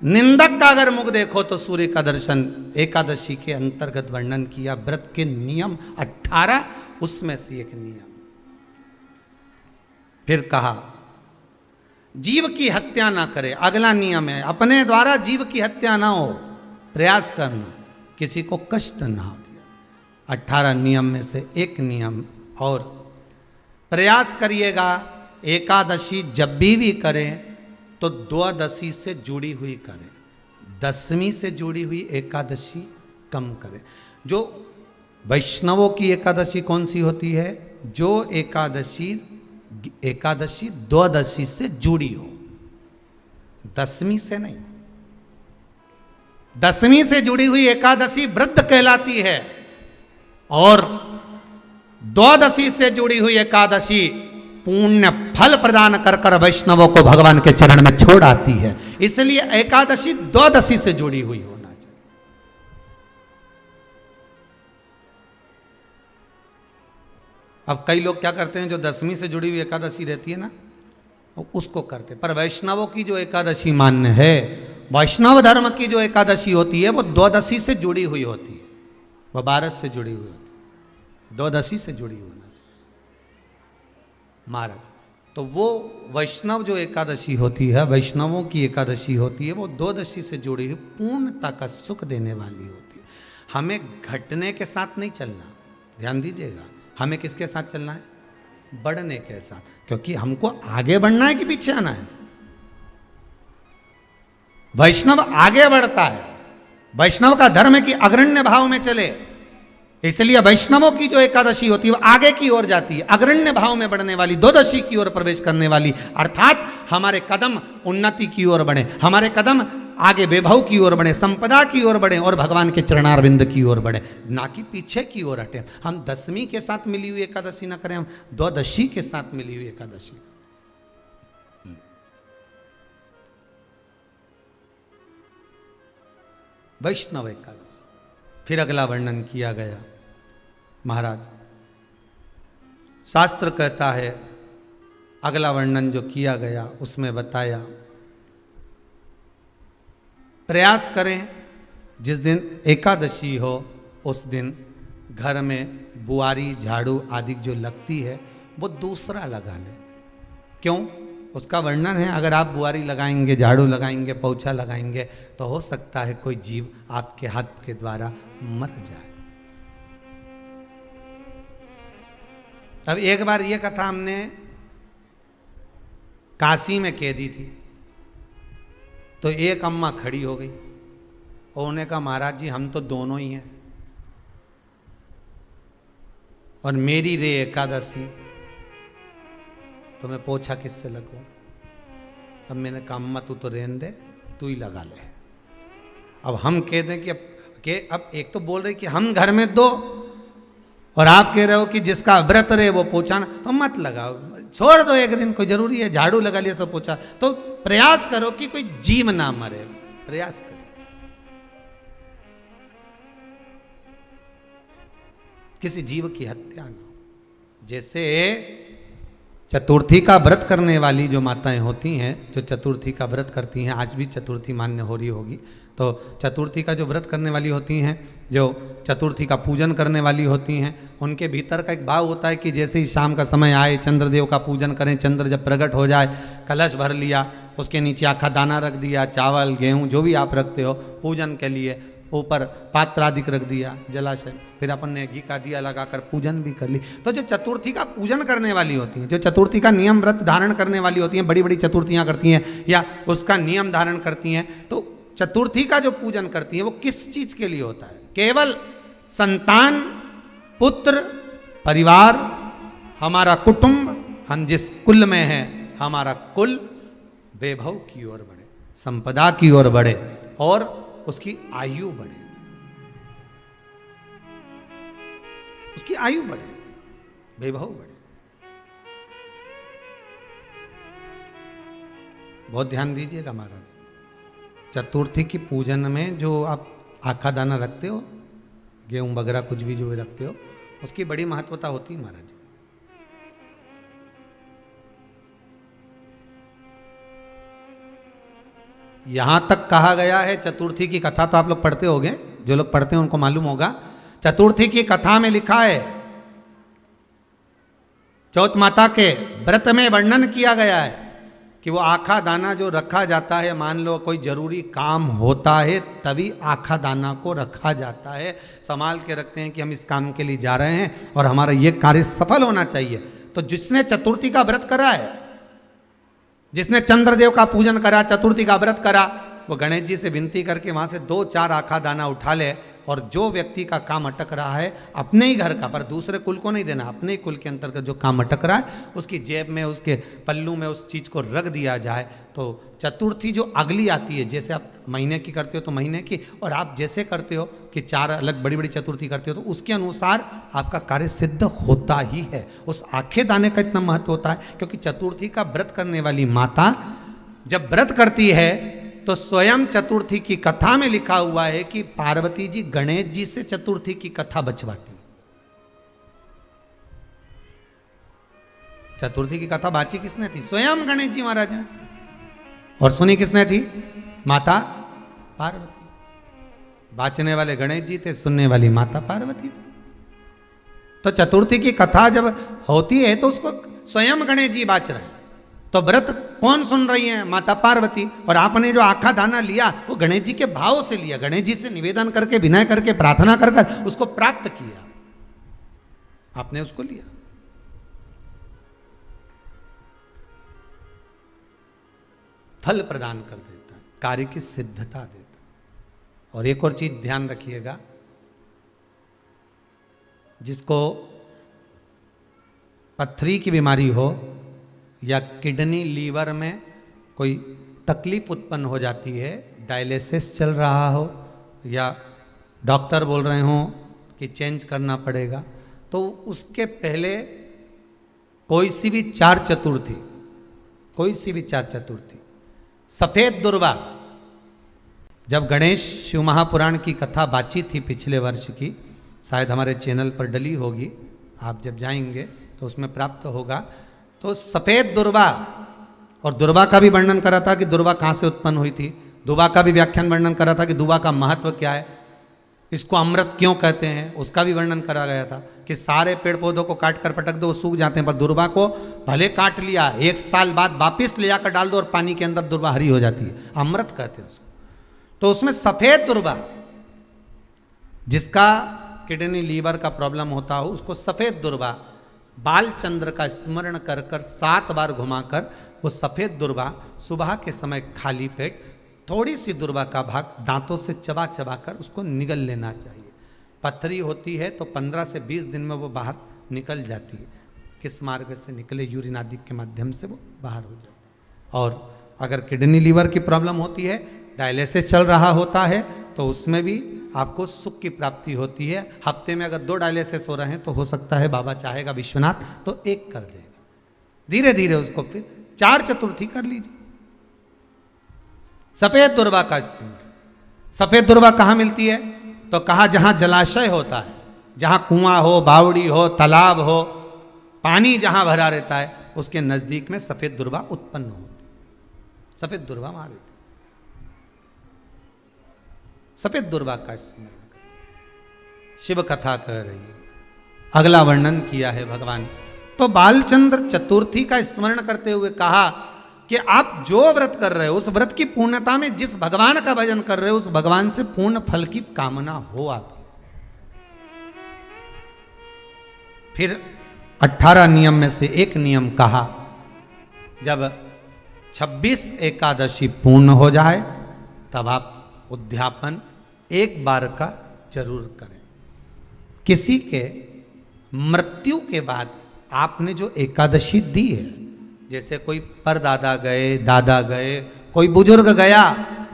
निंदक का अगर मुख देखो तो सूर्य का दर्शन। एकादशी के अंतर्गत वर्णन किया व्रत के नियम 18, उसमें से एक नियम। फिर कहा जीव की हत्या ना करे, अगला नियम है अपने द्वारा जीव की हत्या ना हो, प्रयास करना किसी को कष्ट ना हो। 18 नियम में से एक नियम और, प्रयास करिएगा एकादशी जब भी करें तो द्वादशी से जुड़ी हुई करें, दशमी से जुड़ी हुई एकादशी कम करें। जो वैष्णवों की एकादशी कौन सी होती है? जो एकादशी द्वादशी से जुड़ी हो, दशमी से नहीं। दशमी से जुड़ी हुई एकादशी व्रत कहलाती है और द्वादशी से जुड़ी हुई एकादशी पुण्य फल प्रदान कर कर वैष्णवों को भगवान के चरण में छोड़ आती है। इसलिए एकादशी द्वादशी से जुड़ी हुई होना चाहिए। अब कई लोग क्या करते हैं, जो दशमी से जुड़ी हुई एकादशी रहती है ना, उसको करते। पर वैष्णवों की जो एकादशी मान्य है, वैष्णव धर्म की जो एकादशी होती है वो द्वादशी से जुड़ी हुई होती है, वह 12 से जुड़ी हुई होती है, द्वादशी से जुड़ी हुई होना चाहिए महाराज। तो वो वैष्णव जो एकादशी होती है, वैष्णवों की एकादशी होती है, वो द्वादशी से जुड़ी हुई पूर्णता का सुख देने वाली होती है। हमें घटने के साथ नहीं चलना, ध्यान दीजिएगा। हमें किसके साथ चलना है? बढ़ने के साथ, क्योंकि हमको आगे बढ़ना है कि पीछे आना है। वैष्णव आगे बढ़ता है, वैष्णव का धर्म है कि अग्रण्य भाव में चले। इसलिए वैष्णवों की जो एकादशी होती है वो आगे की ओर जाती है, अग्रण्य भाव में बढ़ने वाली, द्वादशी की ओर प्रवेश करने वाली। अर्थात हमारे कदम उन्नति की ओर बढ़े, हमारे कदम आगे वैभव की ओर बढ़े, संपदा की ओर बढ़े और भगवान के चरणारविंद की ओर बढ़े, ना कि पीछे की ओर हटे। हम दशमी के साथ मिली हुई एकादशी ना करें, हम द्वादशी के साथ मिली हुई एकादशी। वैष्णव एकादशी। फिर अगला वर्णन किया गया महाराज, शास्त्र कहता है, अगला वर्णन जो किया गया उसमें बताया, प्रयास करें जिस दिन एकादशी हो उस दिन घर में बुआरी झाड़ू आदि जो लगती है वो दूसरा लगा ले। क्यों? उसका वर्णन है, अगर आप बुआरी लगाएंगे, झाड़ू लगाएंगे, पोछा लगाएंगे तो हो सकता है कोई जीव आपके हाथ के द्वारा मर जाए। अब एक बार ये कथा हमने काशी में कह दी थी, तो एक अम्मा खड़ी हो गई और उन्होंने कहा, महाराज जी हम तो दोनों ही हैं और मेरी रे एकादशी, तो मैं पोछा किससे लगूं? अब मैंने कहा अम्मा तू तो रहने दे, तू ही लगा ले। अब हम कह दें कि अब एक तो बोल रहे कि हम घर में दो और आप कह रहे हो कि जिसका व्रत रहे वो पोछा ना, तो मत लगाओ, छोड़ दो एक दिन, कोई जरूरी है झाड़ू लगा लिया सब पोछा। तो प्रयास करो कि कोई जीव ना मरे, प्रयास करो। किसी जीव की हत्या ना हो। जैसे चतुर्थी का व्रत करने वाली जो माताएं होती हैं, जो चतुर्थी का व्रत करती हैं, आज भी चतुर्थी मान्य हो रही होगी, तो चतुर्थी का जो व्रत करने वाली होती हैं, जो चतुर्थी का पूजन करने वाली होती हैं, उनके भीतर का एक भाव होता है कि जैसे ही शाम का समय आए चंद्रदेव का पूजन करें, चंद्र जब प्रकट हो जाए, कलश भर लिया, उसके नीचे आखा दाना रख दिया, चावल गेहूं जो भी आप रखते हो पूजन के लिए, ऊपर पात्र आदि रख दिया जलाशय, फिर अपन ने घी का दिया लगाकर पूजन भी कर ली। तो जो चतुर्थी का पूजन करने वाली होती हैं, जो चतुर्थी का नियम व्रत धारण करने वाली होती हैं, बड़ी बड़ी चतुर्थियां करती हैं या उसका नियम धारण करती हैं, तो चतुर्थी का जो पूजन करती हैं वो किस चीज के लिए होता है? केवल संतान, पुत्र, परिवार, हमारा कुटुंब, हम जिस कुल में हैं, हमारा कुल वैभव की ओर बढ़े, संपदा की ओर बढ़े और उसकी आयु बढ़े, उसकी आयु बढ़े, वैभव बढ़े। बहुत ध्यान दीजिएगा महाराज, चतुर्थी की पूजन में जो आप आखा दाना रखते हो, गेहूं वगैरह कुछ भी जो भी रखते हो, उसकी बड़ी महत्वता होती है महाराज। यहां तक कहा गया है। चतुर्थी की कथा तो आप लोग पढ़ते होंगे, जो लोग पढ़ते हैं उनको मालूम होगा। चतुर्थी की कथा में लिखा है, चौथ माता के व्रत में वर्णन किया गया है कि वो आखा दाना जो रखा जाता है, मान लो कोई जरूरी काम होता है तभी आखा दाना को रखा जाता है, संभाल के रखते हैं कि हम इस काम के लिए जा रहे हैं और हमारा ये कार्य सफल होना चाहिए। तो जिसने चतुर्थी का व्रत करा है, जिसने चंद्रदेव का पूजन करा, चतुर्थी का व्रत करा, वो गणेश जी से विनती करके वहां से 2-4 आखा दाना उठा ले, और जो व्यक्ति का काम अटक रहा है अपने ही घर का, पर दूसरे कुल को नहीं देना, अपने ही कुल के अंतर्गत जो काम अटक रहा है उसकी जेब में, उसके पल्लू में उस चीज़ को रख दिया जाए। तो चतुर्थी जो अगली आती है, जैसे आप महीने की करते हो तो महीने की, और आप जैसे करते हो कि 4 अलग बड़ी बड़ी चतुर्थी करते हो तो उसके अनुसार आपका कार्य सिद्ध होता ही है। उस आखे दाने का इतना महत्व होता है क्योंकि चतुर्थी का व्रत करने वाली माता जब व्रत करती है तो स्वयं चतुर्थी की कथा में लिखा हुआ है कि पार्वती जी गणेश जी से चतुर्थी की कथा बचवाती। चतुर्थी की कथा बाची किसने थी? स्वयं गणेश जी महाराज ने। और सुनी किसने थी? माता पार्वती। बाचने वाले गणेश जी थे, सुनने वाली माता पार्वती थी। तो चतुर्थी की कथा जब होती है तो उसको स्वयं गणेश जी बाच रहे हैं। तो व्रत कौन सुन रही है? माता पार्वती। और आपने जो आखा दाना लिया वो गणेश जी के भाव से लिया, गणेश जी से निवेदन करके, विनय करके, प्रार्थना कर कर उसको प्राप्त किया, आपने उसको लिया। फल प्रदान कर देता है, कार्य की सिद्धता देता है। और एक और चीज ध्यान रखिएगा, जिसको पथरी की बीमारी हो या किडनी लीवर में कोई तकलीफ उत्पन्न हो जाती है, डायलिसिस चल रहा हो या डॉक्टर बोल रहे हो कि चेंज करना पड़ेगा, तो उसके पहले कोई सी भी 4 चतुर्थी, कोई सी भी 4 चतुर्थी, सफेद दुर्वा, जब गणेश शिव महापुराण की कथा बातचीत थी पिछले वर्ष की, शायद हमारे चैनल पर डली होगी, आप जब जाएंगे तो उसमें प्राप्त होगा। तो सफेद दुर्वा, और दुर्वा का भी वर्णन करा था कि दुर्वा कहाँ से उत्पन्न हुई थी, दुर्वा का भी व्याख्यान वर्णन करा था कि दुर्वा का महत्व क्या है, इसको अमृत क्यों कहते हैं, उसका भी वर्णन करा गया था कि सारे पेड़ पौधों को काट कर पटक दो वो सूख जाते हैं, पर दुर्वा को भले काट लिया 1 साल बाद वापिस ले जाकर डाल दो और पानी के अंदर दुर्वा हरी हो जाती है, अमृत कहते हैं उसको। तो उसमें सफेद दुर्वा, जिसका किडनी लीवर का प्रॉब्लम होता हो उसको सफेद दुर्वा बालचंद्र का स्मरण कर कर 7 बार घुमाकर वो सफेद दुर्वा सुबह के समय खाली पेट थोड़ी सी दुर्वा का भाग दांतों से चबा चबा कर उसको निगल लेना चाहिए। पथरी होती है तो 15 से 20 दिन में वो बाहर निकल जाती है, किस मार्ग से निकले, यूरिन आदि के माध्यम से वो बाहर हो जाती है। और अगर किडनी लीवर की प्रॉब्लम होती है, डायलिसिस चल रहा होता है, तो उसमें भी आपको सुख की प्राप्ति होती है। हफ्ते में अगर 2 डायलिसिस हो रहे हैं तो हो सकता है बाबा चाहेगा विश्वनाथ तो 1 कर देगा, धीरे धीरे उसको फिर 4 चतुर्थी कर लीजिए। सफेद दुर्वा का स्मरण। सफेद दुर्वा कहाँ मिलती है? तो कहा जहां जलाशय होता है, जहां कुआं हो, बावड़ी हो, तालाब हो, पानी जहां भरा रहता है, उसके नजदीक में सफेद दुर्वा उत्पन्न होती है। सफेद दुर्वा वहां रहती है। सफेद दुर्वा का स्मरण शिव कथा कह रही है। अगला वर्णन किया है भगवान। तो बालचंद्र चतुर्थी का स्मरण करते हुए कहा कि आप जो व्रत कर रहे हो उस व्रत की पूर्णता में जिस भगवान का भजन कर रहे हो उस भगवान से पूर्ण फल की कामना हो आपकी। फिर 18 नियम में से एक नियम कहा, जब 26 एकादशी पूर्ण हो जाए तब आप उद्यापन 1 बार का जरूर करें। किसी के मृत्यु के बाद आपने जो एकादशी दी है, जैसे कोई परदादा गए, दादा गए, कोई बुजुर्ग गया,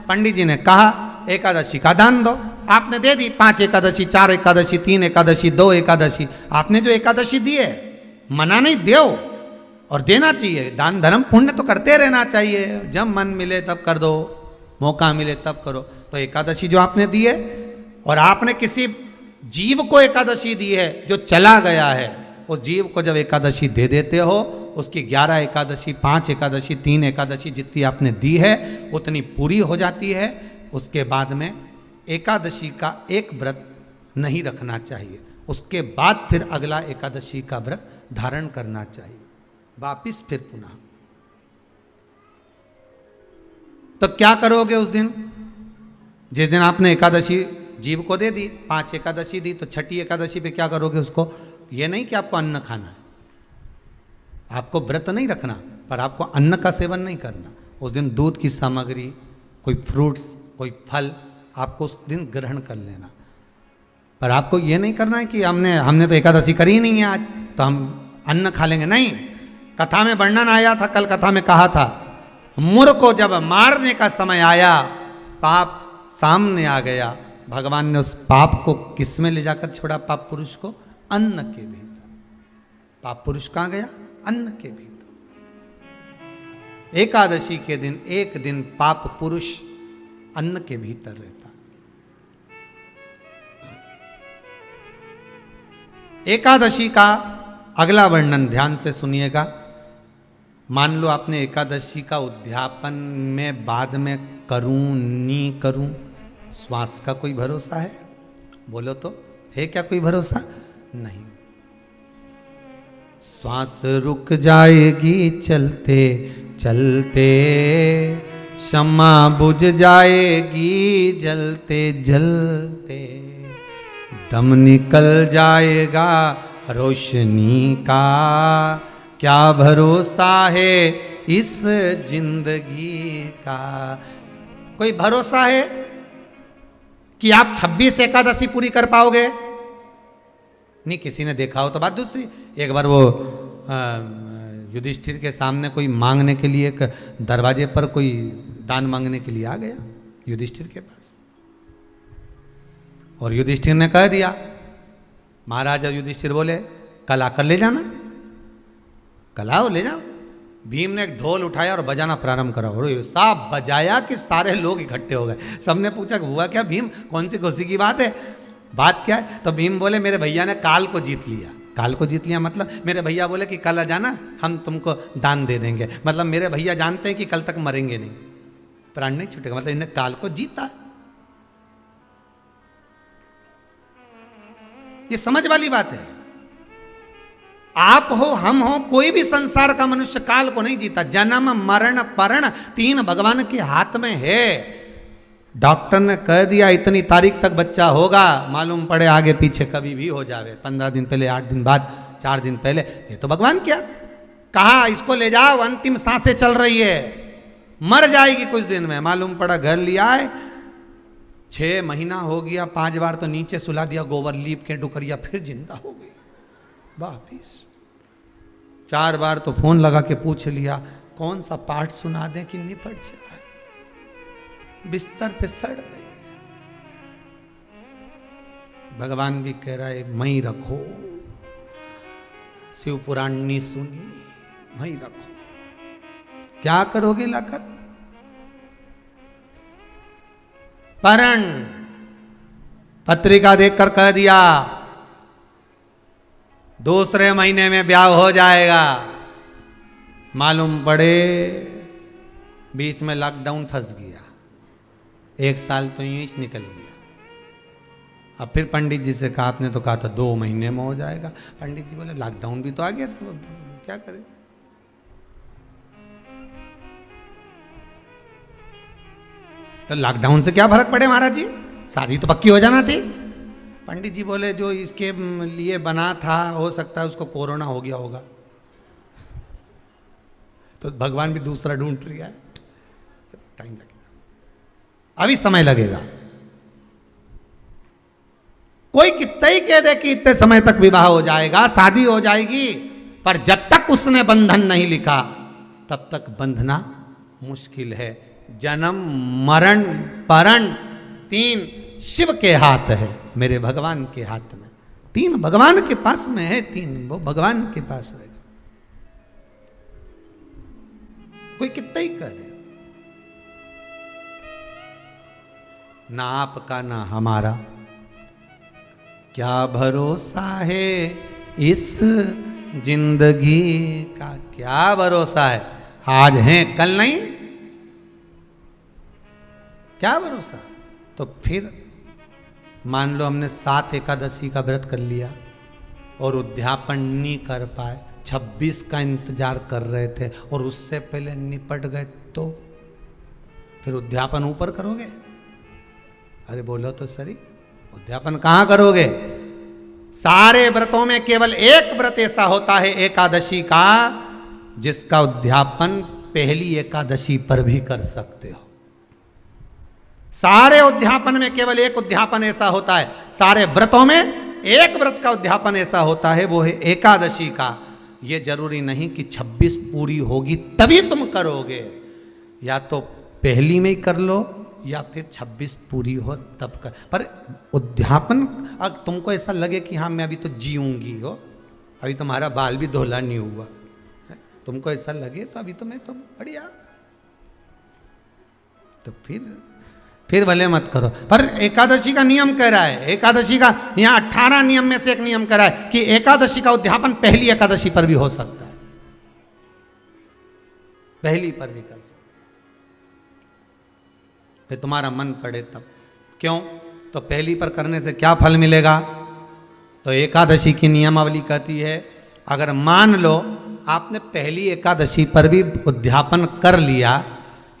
पंडित जी ने कहा एकादशी का दान दो, आपने दे दी 5 एकादशी, 4 एकादशी, 3 एकादशी, 2 एकादशी, आपने जो एकादशी दी है, मना नहीं, दो और देना चाहिए। दान धर्म पुण्य तो करते रहना चाहिए, जब मन मिले तब कर दो, मौका मिले तब करो। तो एकादशी जो आपने दी है, और आपने किसी जीव को एकादशी दी है जो चला गया है, वो जीव को जब एकादशी दे देते हो उसकी 11 एकादशी, 5 एकादशी, 3 एकादशी जितनी आपने दी है उतनी पूरी हो जाती है। उसके बाद में एकादशी का एक व्रत नहीं रखना चाहिए, उसके बाद फिर अगला एकादशी का व्रत धारण करना चाहिए, वापिस फिर पुनः। तो क्या करोगे उस दिन? जिस दिन आपने एकादशी जीव को दे दी, 5 एकादशी दी, तो छठी एकादशी पे क्या करोगे उसको? ये नहीं कि आपको अन्न खाना है, आपको व्रत नहीं रखना, पर आपको अन्न का सेवन नहीं करना। उस दिन दूध की सामग्री, कोई फ्रूट्स, कोई फल आपको उस दिन ग्रहण कर लेना। पर आपको ये नहीं करना है कि हमने तो एकादशी करी ही नहीं है आज, तो हम अन्न खा लेंगे। नहीं, कथा में वर्णन आया था, कल कथा में कहा था, मुर को जब मारने का समय आया, पाप सामने आ गया, भगवान ने उस पाप को किस में ले जाकर छोड़ा? पाप पुरुष को अन्न के भीतर। पाप पुरुष कहां गया? अन्न के भीतर। एकादशी के दिन एक दिन पाप पुरुष अन्न के भीतर रहता। एकादशी का अगला वर्णन ध्यान से सुनिएगा। मान लो आपने एकादशी का उद्यापन में बाद में करूं नहीं करूं, श्वास का कोई भरोसा है? बोलो तो, है क्या कोई भरोसा? नहीं। श्वास रुक जाएगी चलते चलते, शम्मा बुझ जाएगी जलते जलते, दम निकल जाएगा रोशनी का, क्या भरोसा है इस जिंदगी का? कोई भरोसा है कि आप 26 एकादशी पूरी कर पाओगे? नहीं, किसी ने देखा हो तो बात दूसरी। एक बार वो युधिष्ठिर के सामने कोई मांगने के लिए, एक दरवाजे पर कोई दान मांगने के लिए आ गया युधिष्ठिर के पास, और युधिष्ठिर ने कह दिया, महाराज युधिष्ठिर बोले कल आकर ले जाना, कल आओ ले जाओ। भीम ने एक ढोल उठाया और बजाना प्रारंभ करा, और साहब बजाया कि सारे लोग इकट्ठे हो गए। सबने पूछा हुआ क्या भीम, कौन सी खुशी की बात है, बात क्या है? तो भीम बोले मेरे भैया ने काल को जीत लिया। काल को जीत लिया मतलब मेरे भैया बोले कि कल आ जाना, हम तुमको दान दे देंगे। मतलब मेरे भैया जानते हैं कि कल तक मरेंगे नहीं, प्राण नहीं छूटेगा, मतलब इन्हें काल को जीता। ये समझ वाली बात है। आप हो, हम हो, कोई भी संसार का मनुष्य काल को नहीं जीता। जन्म मरण परण तीन भगवान के हाथ में है। डॉक्टर ने कह दिया इतनी तारीख तक बच्चा होगा, मालूम पड़े आगे पीछे कभी भी हो जावे, 15 दिन पहले, 8 दिन बाद, 4 दिन पहले, ये तो भगवान क्या कहा, इसको ले जाओ, अंतिम सांसें चल रही है, मर जाएगी कुछ दिन में। मालूम पड़ा घर लिया है, 6 महीना हो गया, 5 बार तो नीचे सुला दिया गोबर लीप के डुकरिया, फिर जिंदा हो गई वापिस। 4 बार तो फोन लगा के पूछ लिया कौन सा पाठ सुना दें कि निपट जाए, बिस्तर पे सड़ गई। भगवान भी कह रहा है मई रखो, शिव पुराण नहीं सुनी, मई रखो। क्या करोगे लाकर? परण पत्रिका देखकर कह दिया दूसरे महीने में ब्याह हो जाएगा। मालूम पड़े बीच में लॉकडाउन फंस गया, 1 साल तो यूं ही निकल गया। अब फिर पंडित जी से कहा, आपने तो कहा था 2 महीने में हो जाएगा। पंडित जी बोले लॉकडाउन भी तो आ गया था, क्या करें। तो लॉकडाउन से क्या फर्क पड़े महाराज जी, शादी तो पक्की हो जाना थी। पंडित जी बोले जो इसके लिए बना था हो सकता है उसको कोरोना हो गया होगा, तो भगवान भी दूसरा ढूंढ रहा है, टाइम लगेगा, अभी समय लगेगा। कोई कितना ही कह दे कि इतने समय तक विवाह हो जाएगा, शादी हो जाएगी, पर जब तक उसने बंधन नहीं लिखा तब तक बंधना मुश्किल है। जन्म मरण परण 3 शिव के हाथ है, मेरे भगवान के हाथ में। 3 भगवान के पास में है, 3 वो भगवान के पास रहेगा। कोई कितना ही कह दे, ना आपका ना हमारा, क्या भरोसा है इस जिंदगी का क्या भरोसा है, आज है कल नहीं, क्या भरोसा। तो फिर मान लो हमने 7 एकादशी का व्रत कर लिया और उद्यापन नहीं कर पाए, 26 का इंतजार कर रहे थे और उससे पहले निपट गए, तो फिर उद्यापन ऊपर करोगे? अरे बोलो तो सही, उद्यापन कहां करोगे? सारे व्रतों में केवल एक व्रत ऐसा होता है एकादशी का, जिसका उद्यापन पहली एकादशी पर भी कर सकते हो। सारे उद्यापन में केवल एक उद्यापन ऐसा होता है, सारे व्रतों में एक व्रत का उद्यापन ऐसा होता है, वो है एकादशी का। ये जरूरी नहीं कि 26 पूरी होगी तभी तुम करोगे, या तो पहली में ही कर लो या फिर 26 पूरी हो तब कर। पर उद्यापन, अगर तुमको ऐसा लगे कि हाँ मैं अभी तो जीऊंगी हो, अभी तुम्हारा बाल भी धोला नहीं हुआ, तुमको ऐसा लगे तो अभी तो मैं तो बढ़िया, तो फिर भले मत करो। पर एकादशी का नियम कह रहा है, एकादशी का यहाँ 18 नियम में से एक नियम कह रहा है कि एकादशी का उद्यापन पहली एकादशी पर भी हो सकता है, पहली पर भी कर सकता है, फिर तुम्हारा मन पड़े तब। क्यों? तो पहली पर करने से क्या फल मिलेगा? तो एकादशी की नियमावली कहती है, अगर मान लो आपने पहली एकादशी पर भी उद्यापन कर लिया,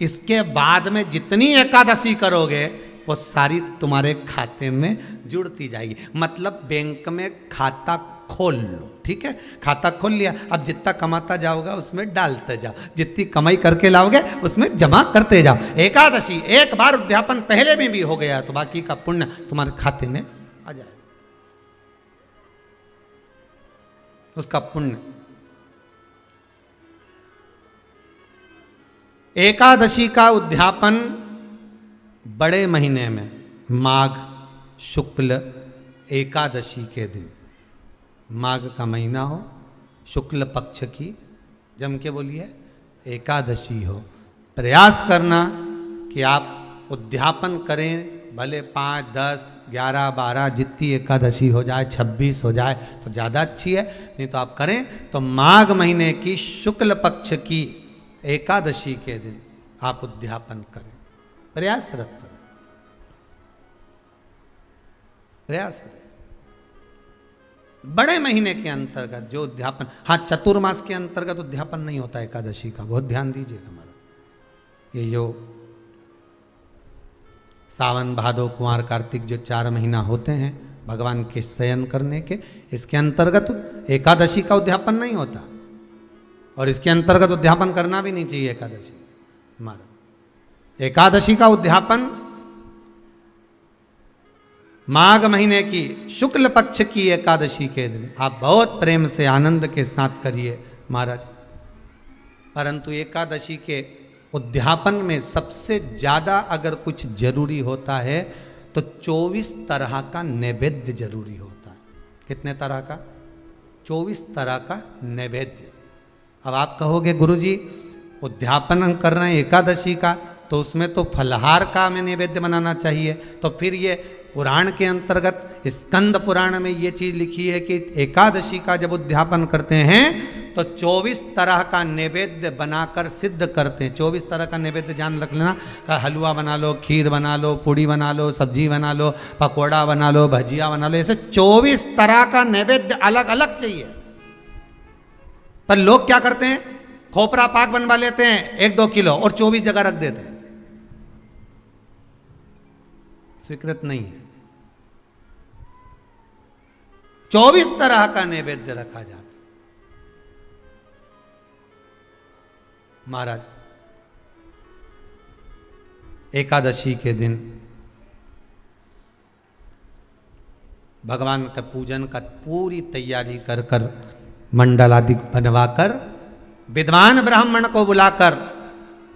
इसके बाद में जितनी एकादशी करोगे वो सारी तुम्हारे खाते में जुड़ती जाएगी। मतलब बैंक में खाता खोल लो, ठीक है, खाता खोल लिया, अब जितना कमाता जाओगा उसमें डालते जाओ, जितनी कमाई करके लाओगे उसमें जमा करते जाओ। एकादशी एक बार उद्यापन पहले में भी हो गया तो बाकी का पुण्य तुम्हारे खाते में आ जाएगा, उसका पुण्य। एकादशी का उद्यापन बड़े महीने में माघ शुक्ल एकादशी के दिन, माघ का महीना हो, शुक्ल पक्ष की, जम के बोलिए, एकादशी हो, प्रयास करना कि आप उद्यापन करें, भले 5, 10, 11, 12 जितनी एकादशी हो जाए, 26 हो जाए तो ज़्यादा अच्छी है, नहीं तो आप करें तो माघ महीने की शुक्ल पक्ष की एकादशी के दिन आप उद्यापन करें, प्रयासरत करें, प्रयास। बड़े महीने के अंतर्गत जो उद्यापन, हाँ चतुर्मास के अंतर्गत उद्यापन नहीं होता एकादशी का, बहुत ध्यान दीजिए हमारा। ये जो सावन भादो कुंवर कार्तिक जो 4 महीना होते हैं भगवान के शयन करने के, इसके अंतर्गत एकादशी का उद्यापन नहीं होता, और इसके अंतर्गत उद्यापन करना भी नहीं चाहिए एकादशी हमारा। एकादशी का उद्यापन माघ महीने की शुक्ल पक्ष की एकादशी के दिन आप बहुत प्रेम से आनंद के साथ करिए महाराज। परंतु एकादशी के उद्यापन में सबसे ज़्यादा अगर कुछ जरूरी होता है तो 24 तरह का नैवेद्य जरूरी होता है। कितने तरह का? 24 तरह का नैवेद्य। अब आप कहोगे गुरुजी उद्यापन हम कर रहे हैं एकादशी का, तो उसमें तो फलहार का हमें नैवेद्य बनाना चाहिए। तो फिर ये पुराण के अंतर्गत स्कंद पुराण में ये चीज़ लिखी है कि एकादशी का जब उद्यापन करते हैं तो 24 तरह का नैवेद्य बनाकर सिद्ध करते हैं। 24 तरह का नैवेद्य जान रख लेना, का हलवा बना लो, खीर बना लो, पूड़ी बना लो, सब्जी बना लो, पकौड़ा बना लो, भजिया बना लो, ऐसे 24 तरह का नैवेद्य अलग अलग चाहिए। पर लोग क्या करते हैं, खोपरा पाक बनवा लेते हैं 1-2 किलो और 24 जगह रख देते हैं। स्वीकृत नहीं है। 24 तरह का नैवेद्य रखा जाता है। महाराज एकादशी के दिन भगवान का पूजन का पूरी तैयारी कर कर मंडल आदि बनवाकर विद्वान ब्राह्मण को बुलाकर,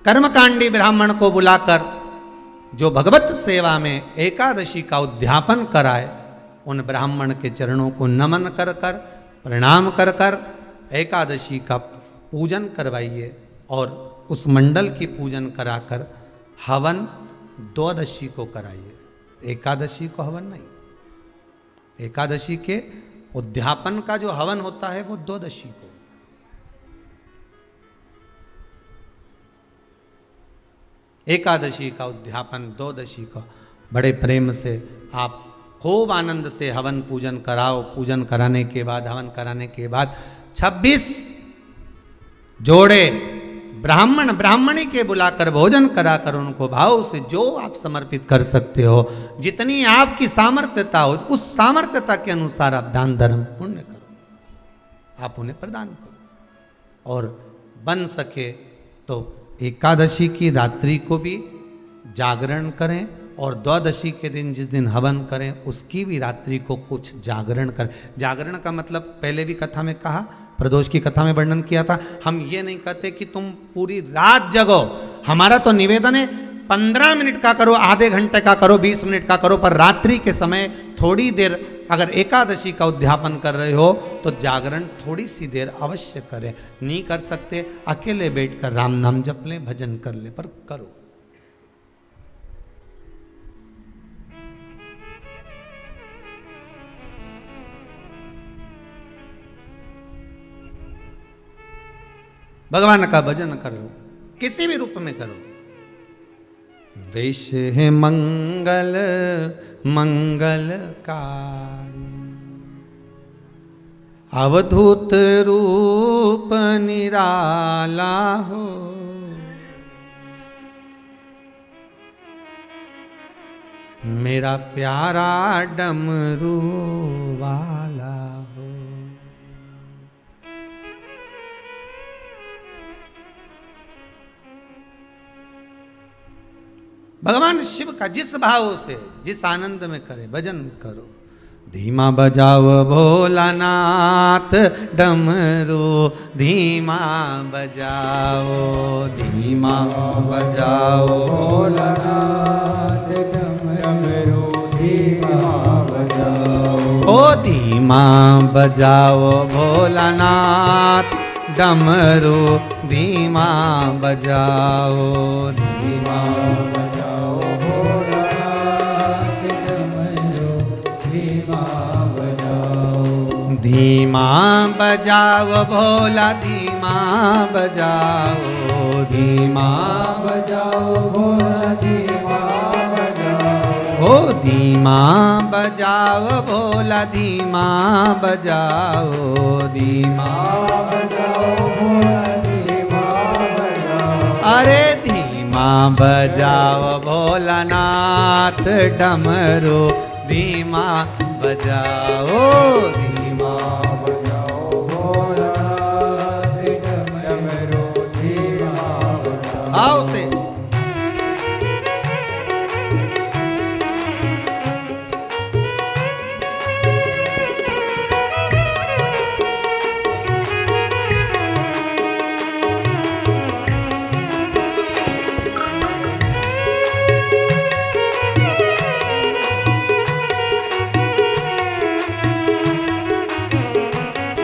कर्मकांडी ब्राह्मण को बुलाकर जो भगवत सेवा में एकादशी का उद्यापन कराए, उन ब्राह्मण के चरणों को नमन कर कर, प्रणाम कर कर एकादशी का पूजन करवाइए और उस मंडल की पूजन कराकर हवन द्वादशी को कराइए। एकादशी को हवन नहीं, एकादशी के उद्यापन का जो हवन होता है वो द्वादशी को, एकादशी का उद्यापन, द्वादशी का बड़े प्रेम से आप खूब आनंद से हवन पूजन कराओ। पूजन कराने के बाद, हवन कराने के बाद 26 जोड़े ब्राह्मण ब्राह्मणी के बुलाकर भोजन कराकर उनको भाव से जो आप समर्पित कर सकते हो, जितनी आपकी सामर्थ्यता हो, उस सामर्थ्यता के अनुसार आप दान धर्म पुण्य करो, आप उन्हें प्रदान करो। और बन सके तो एकादशी की रात्रि को भी जागरण करें, और द्वादशी के दिन जिस दिन हवन करें उसकी भी रात्रि को कुछ जागरण करें। जागरण का मतलब पहले भी कथा में कहा, प्रदोष की कथा में वर्णन किया था। हम ये नहीं कहते कि तुम पूरी रात जगो, हमारा तो निवेदन है 15 मिनट का करो, आधे घंटे का करो, 20 मिनट का करो, पर रात्रि के समय थोड़ी देर, अगर एकादशी का उद्यापन कर रहे हो तो जागरण थोड़ी सी देर अवश्य करें। नहीं कर सकते अकेले बैठकर राम नाम जप लें, भजन कर ले, पर करो। भगवान का भजन करो, किसी भी रूप में करो। देश है मंगल मंगलकारी, अवधूत रूप निराला हो, मेरा प्यारा डमरू वाला हो। भगवान शिव का जिस भाव से, जिस आनंद में करे, भजन करो। धीमा बजाओ भोलानाथ डमरू, धीमा बजाओ, धीमा बजाओ भोलानाथ डमरू, धीमा बजाओ, ओ धीमा बजाओ भोलानाथ डमरू, धीमा बजाओ, धीमा धीमा बजाओ भोला, धीमा बजाओ, धीमा बजाओ भोला, धीमा बजाओ, ओ धीमा बजाओ भोला, धीमा बजाओ, धीमा बजाओ भोला, धीमा बजाओ, अरे धीमा बजाओ भोलानाथ डमरू, धीमा बजाओ, धीमा बजाओ भोलानाथ डमरू, धीमा बजाओ। आओ से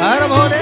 हर भोले।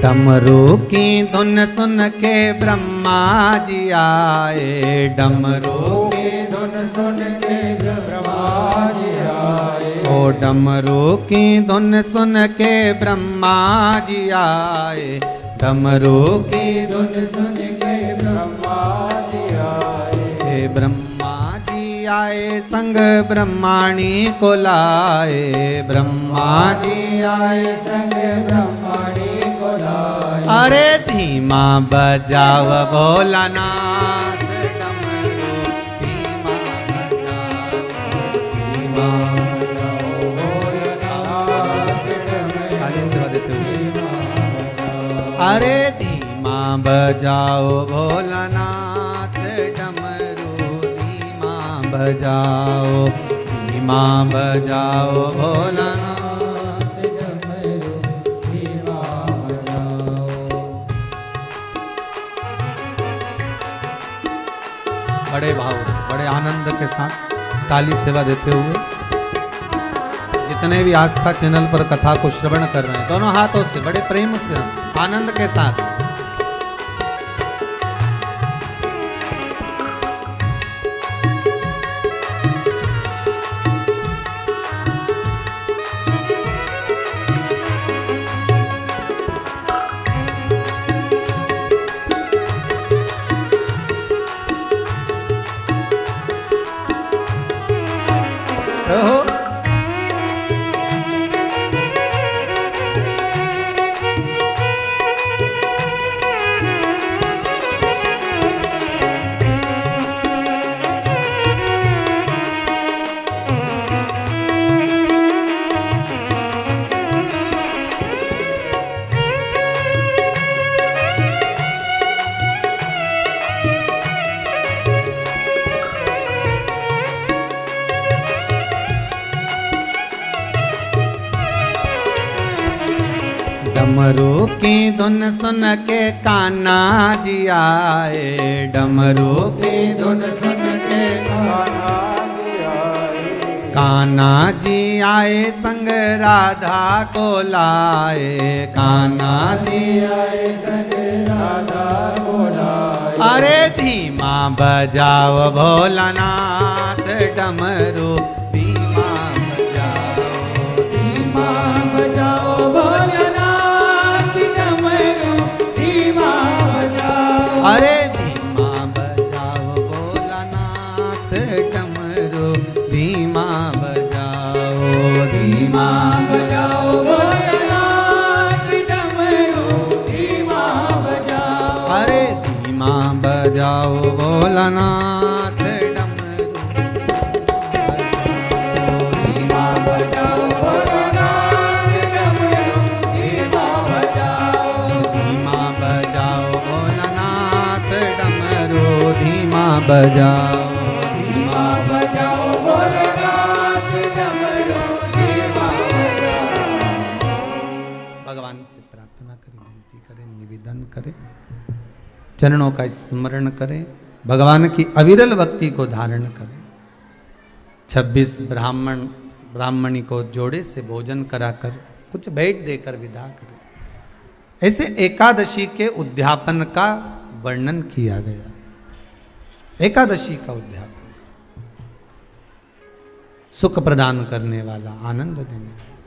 डमरू की धुन सुन के ब्रह्मा जी आए, डमरू की धुन सुन के ब्रह्मा जी आए, ओ डमरू की धुन सुन के ब्रह्मा जी आए, डमरू की धुन सुन के ब्रह्मा जी आए, ब्रह्मा जी आए संग ब्रह्माणी को लाए, ब्रह्मा जी आए संग ब्रह्माणी, अरे धीमा बजाओ भोलानाथ डमरू, धीमा बजाओ, धीमा बजाओ भोलानाथ डमरू, खाली सेवा देते हुए अरे धीमा बजाओ भोलानाथ डमरू, धीमा बजाओ, धीमा बजाओ भोलानाथ डमरू, धीमा बजाओ। बड़े भाव से, बड़े आनंद के साथ ताली सेवा देते हुए जितने भी आस्था चैनल पर कथा को श्रवण कर रहे हैं, दोनों हाथों से बड़े प्रेम से आनंद के साथ डमरू की धुन सुन के कान्हा जी आए, डमरू की धुन सुन के कान्हा जी आए, कान्हा जी आए संग राधा को लाए, कान्हा जी आए संग राधा को लाए। अरे धीमा बजाओ भोलानाथ डमरू, धीमा बजाओ, धीमा बजाओ भोलानाथ डमरू, धीमा बजाओ। अरे धीमा बजाओ भोलानाथ डमरू, धीमा बजाओ, धीमा बजाओ भोलानाथ डमरू, धीमा बजाओ। अरे धीमा बजाओ भोलानाथ डमरू, धीमा बजाओ भोलानाथ डमरू, धीमा बजाओ, धीमा बजाओ भोलानाथ डमरू, धीमा बजाओ, धीमा बजाओ भोलानाथ डमरू, धीमा बजाओ। भगवान से प्रार्थना करें, विनती करें, निवेदन करें, चरणों का स्मरण करें, भगवान की अविरल भक्ति को धारण करें। 26 ब्राह्मणी को जोड़े से भोजन कराकर कुछ भेंट देकर विदा करें। ऐसे एकादशी के उद्यापन का वर्णन किया गया। एकादशी का उद्यापन सुख प्रदान करने वाला, आनंद देने वाला,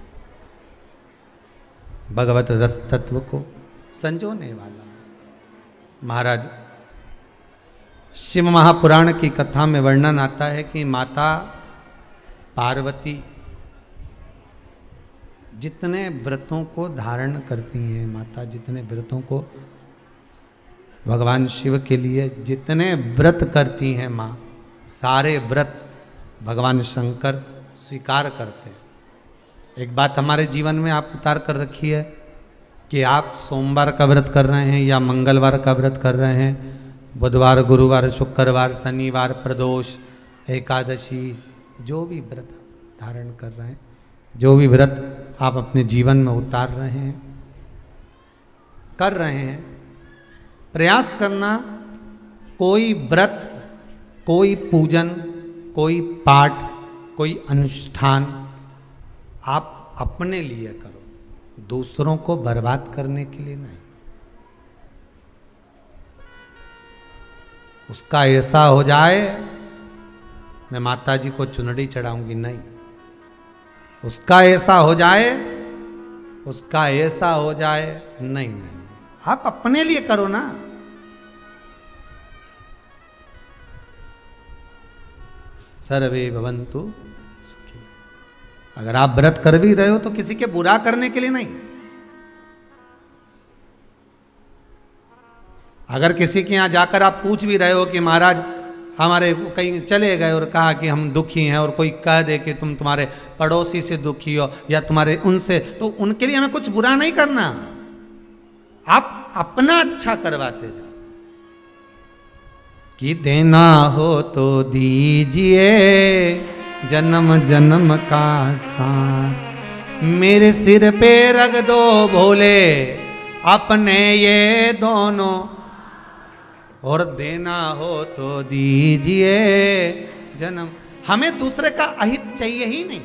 भगवत रस तत्व को संजोने वाला। महाराज शिव महापुराण की कथा में वर्णन आता है कि माता पार्वती जितने व्रतों को धारण करती हैं, माता जितने व्रतों को भगवान शिव के लिए जितने व्रत करती हैं, माँ सारे व्रत भगवान शंकर स्वीकार करते हैं। एक बात हमारे जीवन में आप उतार कर रखी है कि आप सोमवार का व्रत कर रहे हैं या मंगलवार का व्रत कर रहे हैं, बुधवार, गुरुवार, शुक्रवार, शनिवार, प्रदोष, एकादशी, जो भी व्रत धारण कर रहे हैं, जो भी व्रत आप अपने जीवन में उतार रहे हैं, कर रहे हैं, प्रयास करना कोई व्रत, कोई पूजन, कोई पाठ, कोई अनुष्ठान आप अपने लिए करो, दूसरों को बर्बाद करने के लिए नहीं। उसका ऐसा हो जाए मैं माता जी को चुनरी चढ़ाऊंगी, नहीं। उसका ऐसा हो जाए, उसका ऐसा हो जाए, नहीं नहीं, आप अपने लिए करो ना। सर्वे भवन्तु सुखी। अगर आप व्रत कर भी रहे हो तो किसी के बुरा करने के लिए नहीं। अगर किसी के यहाँ जाकर आप पूछ भी रहे हो कि महाराज हमारे कहीं चले गए और कहा कि हम दुखी हैं, और कोई कह दे कि तुम तुम्हारे पड़ोसी से दुखी हो या तुम्हारे उनसे, तो उनके लिए हमें कुछ बुरा नहीं करना। आप अपना अच्छा करवाते जाओ। कि देना हो तो दीजिए जन्म जन्म का साथ, मेरे सिर पे रख दो भोले अपने ये दोनों, और देना हो तो दीजिए जन्म। हमें दूसरे का अहित चाहिए ही नहीं।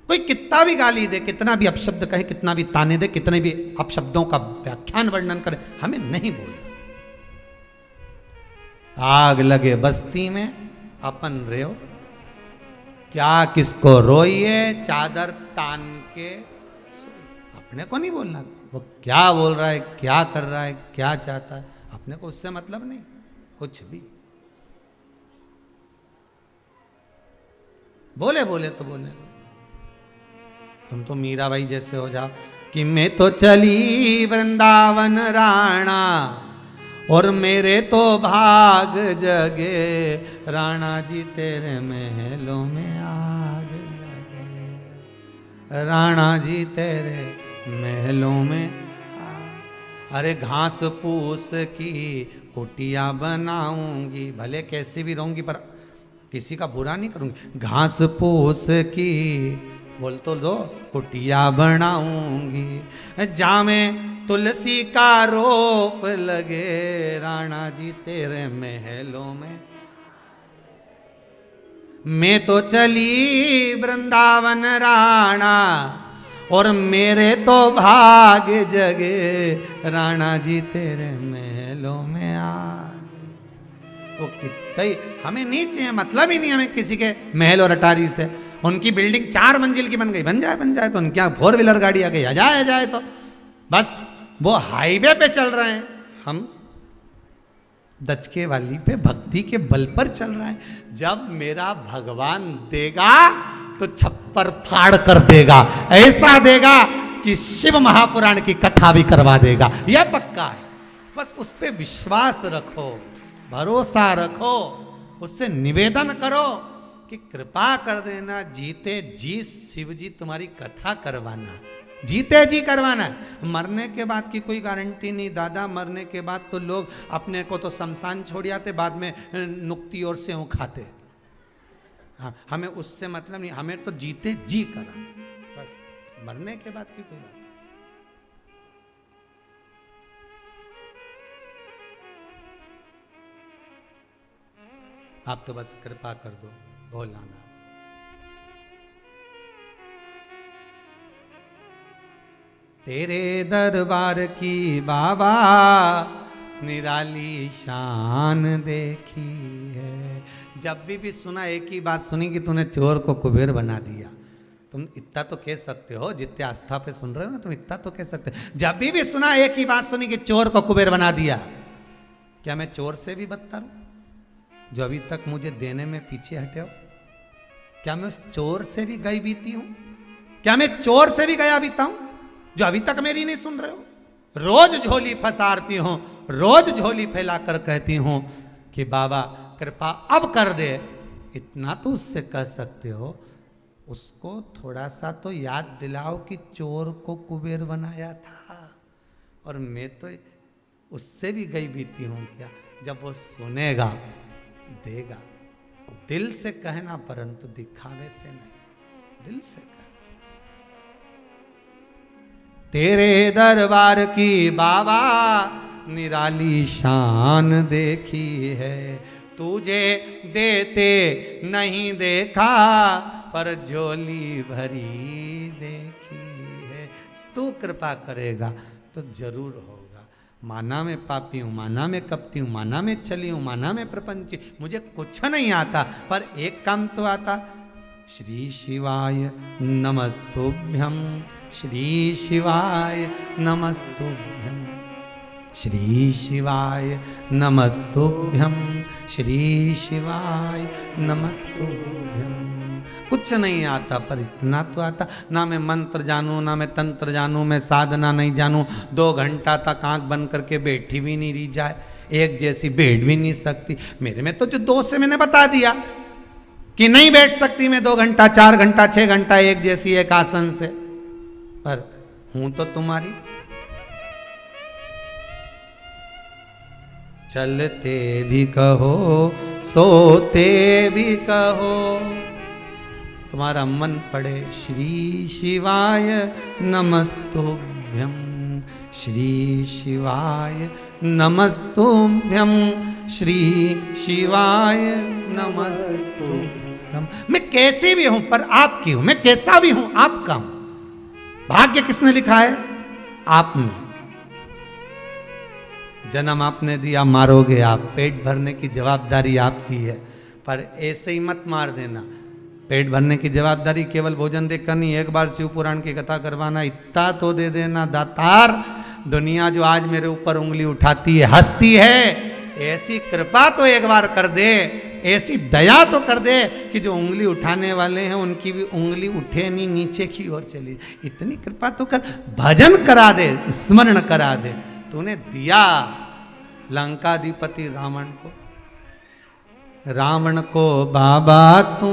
कोई कितना भी गाली दे, कितना भी अपशब्द कहे, कितना भी ताने दे, कितने भी अपशब्दों का व्याख्यान वर्णन करे, हमें नहीं बोलना। आग लगे बस्ती में अपन रहो, क्या किसको रोइए चादर तान के, अपने को नहीं बोलना। वो क्या बोल रहा है, क्या कर रहा है, क्या चाहता है, अपने को उससे मतलब नहीं कुछ भी। बोले बोले तो बोले, तुम तो मीराबाई जैसे हो जाओ कि मैं तो चली वृंदावन राणा और मेरे तो भाग जगे, राणा जी तेरे महलों में आग लगे, राणा जी तेरे महलों में आग। अरे घास फूस की कुटिया बनाऊंगी, भले कैसे भी रहूंगी पर किसी का बुरा नहीं करूंगी, घास फूस की बोल तो दो कुटिया बनाऊंगी, जामे तुलसी का रोप लगे, राणा जी तेरे महलों में। मैं तो चली वृंदावन राणा और मेरे तो भाग जगे, राणा जी तेरे महलों में आ। वो कितना ही हमें नहीं चाहिए, मतलब ही नहीं हमें किसी के महल और अटारी से। उनकी बिल्डिंग 4 मंजिल की बन गई, बन जाए तो उनके यहाँ 4 व्हीलर गाड़ी आ गई, आ जाए तो बस वो हाईवे पे चल रहे हैं, हम दचके वाली पे भक्ति के बल पर चल रहे हैं। जब मेरा भगवान देगा तो छप्पर फाड़ कर देगा, ऐसा देगा कि शिव महापुराण की कथा भी करवा देगा, यह पक्का है। बस उस पे विश्वास रखो, भरोसा रखो, उससे निवेदन करो कि कृपा कर देना, जीते जी शिव जी तुम्हारी कथा करवाना, जीते जी करवाना। मरने के बाद की कोई गारंटी नहीं दादा, मरने के बाद तो लोग अपने को तो शमशान छोड़ आते, बाद में नुक्ति और से खाते। हाँ, हमें उससे मतलब नहीं, हमें तो जीते जी कराना, बस मरने के बाद की कोई बात। आप तो बस कृपा कर दो भोलानाथ। तेरे दरबार की बाबा निराली शान देखी है। जब भी सुना एक ही बात सुनी कि तूने चोर को कुबेर बना दिया। तुम इतना तो कह सकते हो, जितने आस्था पे सुन रहे हो ना, तुम इतना तो कह सकते हो। जब भी सुना एक ही बात सुनी कि चोर को कुबेर बना दिया। क्या मैं चोर से भी बदतर हूं जो अभी तक मुझे देने में पीछे हटे हो? क्या मैं उस चोर से भी गई बीती हूं? क्या मैं चोर से भी गया बीता हूं जो अभी तक मेरी नहीं सुन रहे हो? रोज झोली फसारती हूं, रोज झोली फैलाकर कहती हूं कि बाबा कृपा अब कर दे। इतना तो उससे कह सकते हो, उसको थोड़ा सा तो याद दिलाओ कि चोर को कुबेर बनाया था। और मैं तो उससे भी गई बीती हूं क्या? जब वो सुनेगा देगा। दिल से कहना, परंतु दिखावे से नहीं, दिल से कहना। तेरे दरबार की बाबा निराली शान देखी है। तुझे देते नहीं देखा, पर झोली भरी देखी है। तू कृपा करेगा तो जरूर होगा। माना मैं पापी हूँ, माना मैं कपटी हूँ, माना मैं चली हूँ, माना मैं प्रपंची, मुझे कुछ नहीं आता, पर एक काम तो आता। श्री शिवाय नमस्तुभ्यं, श्री शिवाय नमस्तुभ्यं, श्री शिवाय नमस्तुभ्यं, श्री शिवाय नमस्तुभ्यं। कुछ नहीं आता, पर इतना तो आता। ना मैं मंत्र जानूं, ना मैं तंत्र जानूं, मैं साधना नहीं जानूं। 2 घंटा तक आंख बंद करके बैठी भी नहीं रही जाए, एक जैसी बैठ भी नहीं सकती। मेरे में तो जो दोष है मैंने बता दिया कि नहीं बैठ सकती मैं 2 घंटा, 4 घंटा, 6 घंटा एक जैसी एक आसन से। पर हूं तो तुम्हारी, चलते भी कहो सोते भी कहो, तुम्हारा मन पड़े श्री शिवाय नमस्तुभ्यम, श्री शिवाय नमस्तुभ्यम, श्री शिवाय नमस्तुभ्यम। मैं कैसी भी हूं पर आपकी हूं, मैं कैसा भी हूं आपका हूं। भाग्य किसने लिखा है? आपने। जन्म आपने दिया, मारोगे आप, पेट भरने की जवाबदारी आपकी है, पर ऐसे ही मत मार देना। पेट भरने की जवाबदारी केवल भोजन देकर नहीं, एक बार शिव पुराण की कथा करवाना, इतना तो दे देना दातार, दुनिया जो आज मेरे ऊपर उंगली उठाती है, हंसती है, ऐसी कृपा तो एक बार कर दे, ऐसी दया तो कर दे कि जो उंगली उठाने वाले हैं उनकी भी उंगली उठे नहीं, नीचे की ओर चली। इतनी कृपा तो कर, भजन करा दे, स्मरण करा दे। तूने दिया लंकाधिपति रावण को, रावण को बाबा तू